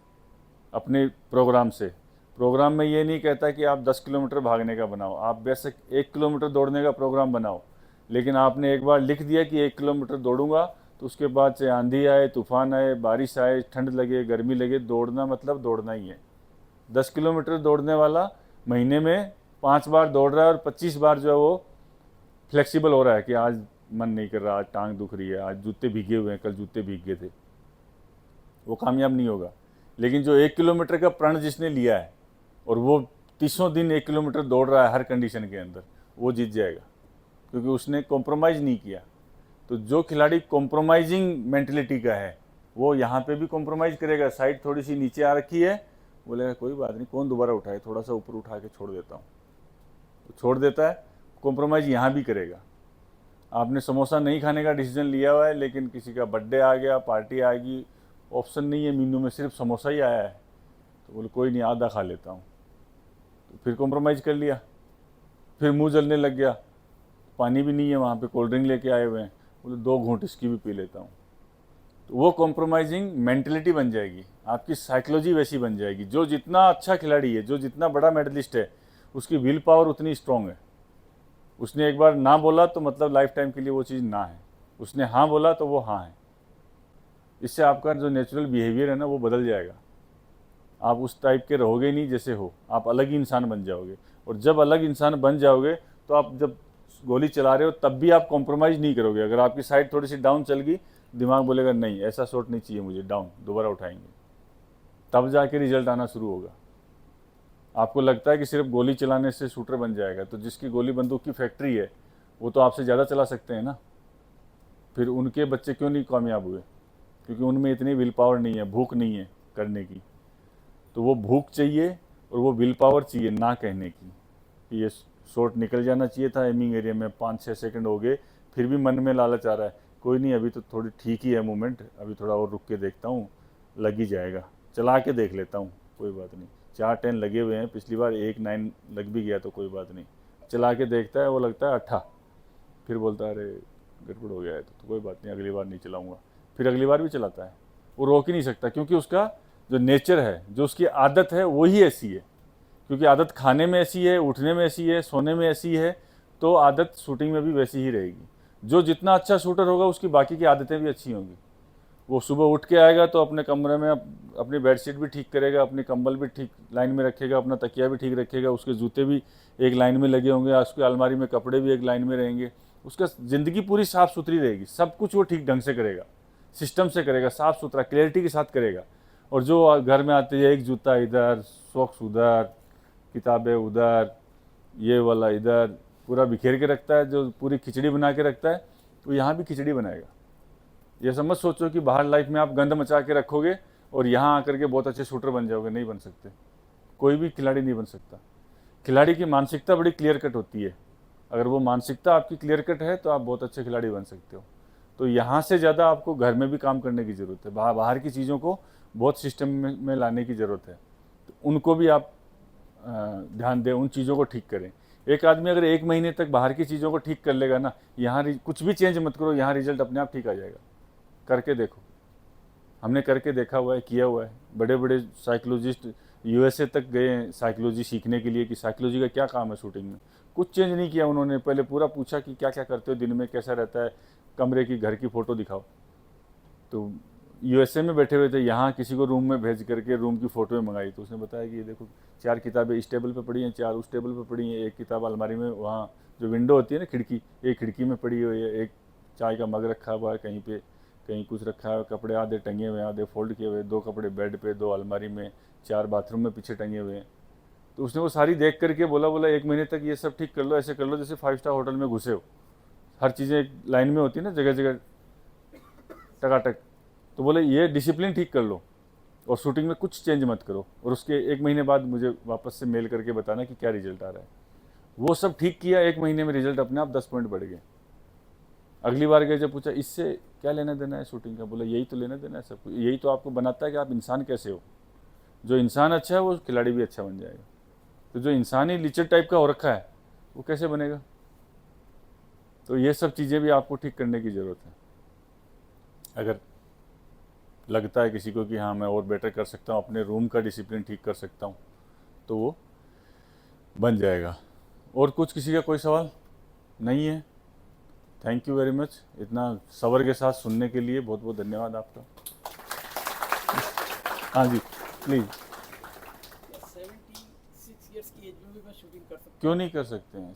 अपने प्रोग्राम से, प्रोग्राम में ये नहीं कहता कि आप 10 किलोमीटर भागने का बनाओ, आप बेशक 1 किलोमीटर दौड़ने का प्रोग्राम बनाओ, लेकिन आपने एक बार लिख दिया कि 1 किलोमीटर दौड़ूंगा, तो उसके बाद चाहे आंधी आए, तूफान आए, बारिश आए, ठंड लगे, गर्मी लगे, दौड़ना मतलब दौड़ना ही है। 10 किलोमीटर दौड़ने वाला महीने में 5 बार दौड़ रहा है और 25 बार जो है वो फ्लेक्सिबल हो रहा है कि आज मन नहीं कर रहा, आज टांग दुख रही है, आज जूते भीगे हुए हैं, कल जूते भीग गए थे, वो कामयाब नहीं होगा। लेकिन जो 1 किलोमीटर का प्रण जिसने लिया है और वो 30 दिन 1 किलोमीटर दौड़ रहा है हर कंडीशन के अंदर, वो जीत जाएगा, क्योंकि उसने कॉम्प्रोमाइज़ नहीं किया। तो जो खिलाड़ी कॉम्प्रोमाइजिंग मेंटलिटी का है वो यहाँ पे भी कॉम्प्रोमाइज़ करेगा। साइड थोड़ी सी नीचे आ रखी है, बोलेगा कोई बात नहीं, कौन दोबारा उठाए, थोड़ा सा ऊपर उठा के छोड़ देता हूँ, तो छोड़ देता है। कॉम्प्रोमाइज़ यहाँ भी करेगा। आपने समोसा नहीं खाने का डिसीजन लिया हुआ है, लेकिन किसी का बर्थडे आ गया, पार्टी आ गई, ऑप्शन नहीं है मीनू में, सिर्फ समोसा ही आया है, तो बोले कोई नहीं आधा खा लेता हूँ, तो फिर कॉम्प्रोमाइज़ कर लिया। फिर मुंह जलने लग गया, पानी भी नहीं है वहाँ पे, कोल्ड ड्रिंक लेके आए हुए हैं, बोले 2 घूंट इसकी भी पी लेता हूँ। तो वो कॉम्प्रोमाइजिंग मेंटलिटी बन जाएगी, आपकी साइकोलॉजी वैसी बन जाएगी। जो जितना अच्छा खिलाड़ी है, जो जितना बड़ा मेडलिस्ट है, उसकी विल पावर उतनी स्ट्रॉन्ग है। उसने एक बार ना बोला तो मतलब लाइफ टाइम के लिए वो चीज़ ना है, उसने हाँ बोला तो वो हाँ है। इससे आपका जो नेचुरल बिहेवियर है ना वो बदल जाएगा। आप उस टाइप के रहोगे नहीं जैसे हो, आप अलग ही इंसान बन जाओगे। और जब अलग इंसान बन जाओगे तो आप जब गोली चला रहे हो तब भी आप कॉम्प्रोमाइज़ नहीं करोगे। अगर आपकी साइड थोड़ी सी डाउन चल गई, दिमाग बोलेगा नहीं ऐसा शॉट नहीं चाहिए मुझे, डाउन, दोबारा उठाएंगे, तब जाके रिजल्ट आना शुरू होगा। आपको लगता है कि सिर्फ गोली चलाने से शूटर बन जाएगा, तो जिसकी गोली बंदूक की फैक्ट्री है वो तो आपसे ज़्यादा चला सकते हैं ना। फिर उनके बच्चे क्यों नहीं कामयाब हुए? क्योंकि उनमें इतनी विल पावर नहीं है, भूख नहीं है करने की। तो वो भूख चाहिए और वो विल पावर चाहिए ना कहने की कि ये शॉट निकल जाना चाहिए था एमिंग एरिया में, 5-6 सेकंड हो गए, फिर भी मन में लालच आ रहा है, कोई नहीं अभी तो थोड़ी ठीक ही है मूवमेंट, अभी थोड़ा और रुक के देखता हूँ, लग ही जाएगा, चला के देख लेता हूँ, कोई बात नहीं। 4-10 लगे हुए हैं, पिछली बार 1-9 लग भी गया तो कोई बात नहीं। चला के देखता है, वो लगता है 8, फिर बोलता है अरे गड़बड़ हो गया है तो कोई बात नहीं, अगली बार नहीं चलाऊँगा। फिर अगली बार भी चलाता है। वो रोक ही नहीं सकता, क्योंकि उसका जो नेचर है, जो उसकी आदत है वही ऐसी है। क्योंकि आदत खाने में ऐसी है, उठने में ऐसी है, सोने में ऐसी है, तो आदत शूटिंग में भी वैसी ही रहेगी। जो जितना अच्छा शूटर होगा उसकी बाकी की आदतें भी अच्छी होंगी। वो सुबह उठ के आएगा तो अपने कमरे में अपनी बेडशीट भी ठीक करेगा, अपनी कंबल भी ठीक लाइन में रखेगा, अपना तकिया भी ठीक रखेगा, उसके जूते भी एक लाइन में लगे होंगे, उसकी अलमारी में कपड़े भी एक लाइन में रहेंगे। उसका ज़िंदगी पूरी साफ़ सुथरी रहेगी, सब कुछ वो ठीक ढंग से करेगा, सिस्टम से करेगा, साफ़ सुथरा क्लियरिटी के साथ करेगा। और जो घर में आते हैं एक जूता इधर, सॉक्स उधर, किताबें उधर, ये वाला इधर, पूरा बिखेर के रखता है, जो पूरी खिचड़ी बना के रखता है, तो यहाँ भी खिचड़ी बनाएगा। ये समझ सोचो कि बाहर लाइफ में आप गंद मचा के रखोगे और यहाँ आकर के बहुत अच्छे शूटर बन जाओगे, नहीं बन सकते। कोई भी खिलाड़ी नहीं बन सकता। खिलाड़ी की मानसिकता बड़ी क्लियर कट होती है। अगर वो मानसिकता आपकी क्लियर कट है तो आप बहुत अच्छे खिलाड़ी बन सकते हो। तो यहाँ से ज़्यादा आपको घर में भी काम करने की ज़रूरत है। बाहर की चीज़ों को बहुत सिस्टम में लाने की ज़रूरत है, तो उनको भी आप ध्यान दें, उन चीज़ों को ठीक करें। एक आदमी अगर 1 महीने तक बाहर की चीज़ों को ठीक कर लेगा ना, यहाँ कुछ भी चेंज मत करो, यहाँ रिजल्ट अपने आप ठीक आ जाएगा। करके देखो, हमने करके देखा हुआ है, किया हुआ है। बड़े बड़े साइकोलॉजिस्ट USA तक गए हैं साइकोलॉजी सीखने के लिए कि साइकोलॉजी का क्या काम है शूटिंग में। कुछ चेंज नहीं किया उन्होंने। पहले पूरा पूछा कि क्या क्या करते हो दिन में, कैसा रहता है, कमरे की घर की फ़ोटो दिखाओ। तो USA में बैठे हुए थे, यहाँ किसी को रूम में भेज करके रूम की फ़ोटो मंगाई, तो उसने बताया कि ये देखो 4 किताबें इस टेबल पे पड़ी हैं, 4 उस टेबल पे पड़ी हैं, एक किताब अलमारी में वहाँ जो विंडो होती है ना खिड़की, एक खिड़की में पड़ी हुई है, एक चाय का मग रखा हुआ है कहीं पे, कहीं कुछ रखा है, कपड़े आधे टंगे हुए हैं, आधे फोल्ड किए हुए, 2 कपड़े बेड पे, 2 अलमारी में, 4 बाथरूम में पीछे टंगे हुए हैं। तो उसने वो सारी देख करके बोला 1 महीने तक ये सब ठीक कर लो, ऐसे कर लो जैसे 5 स्टार होटल में घुसे हो। हर चीज़ें एक लाइन में होती है ना, जगह जगह टकाटक। तो बोले ये डिसिप्लिन ठीक कर लो और शूटिंग में कुछ चेंज मत करो, और उसके 1 महीने बाद मुझे वापस से मेल करके बताना कि क्या रिजल्ट आ रहा है। वो सब ठीक किया, 1 महीने में रिजल्ट अपने आप 10 पॉइंट बढ़ गए। अगली बार गए, जब पूछा इससे क्या लेना देना है शूटिंग का, बोला यही तो लेना देना है सब कुछ, यही तो आपको बनाता है कि आप इंसान कैसे हो। जो इंसान अच्छा है वो खिलाड़ी भी अच्छा बन जाएगा। तो जो इंसान ही लिचर टाइप का हो रखा है वो कैसे बनेगा? तो ये सब चीज़ें भी आपको ठीक करने की ज़रूरत है। अगर लगता है किसी को कि हाँ मैं और बेटर कर सकता हूँ, अपने रूम का डिसिप्लिन ठीक कर सकता हूँ, तो वो बन जाएगा। और कुछ किसी का कोई सवाल नहीं है? थैंक यू वेरी मच, इतना सब्र के साथ सुनने के लिए बहुत बहुत धन्यवाद आपका। हाँ जी प्लीज़। 76 ईयर्स की एज में भी मैं शूटिंग कर सकता हूँ? क्यों नहीं कर सकते हैं?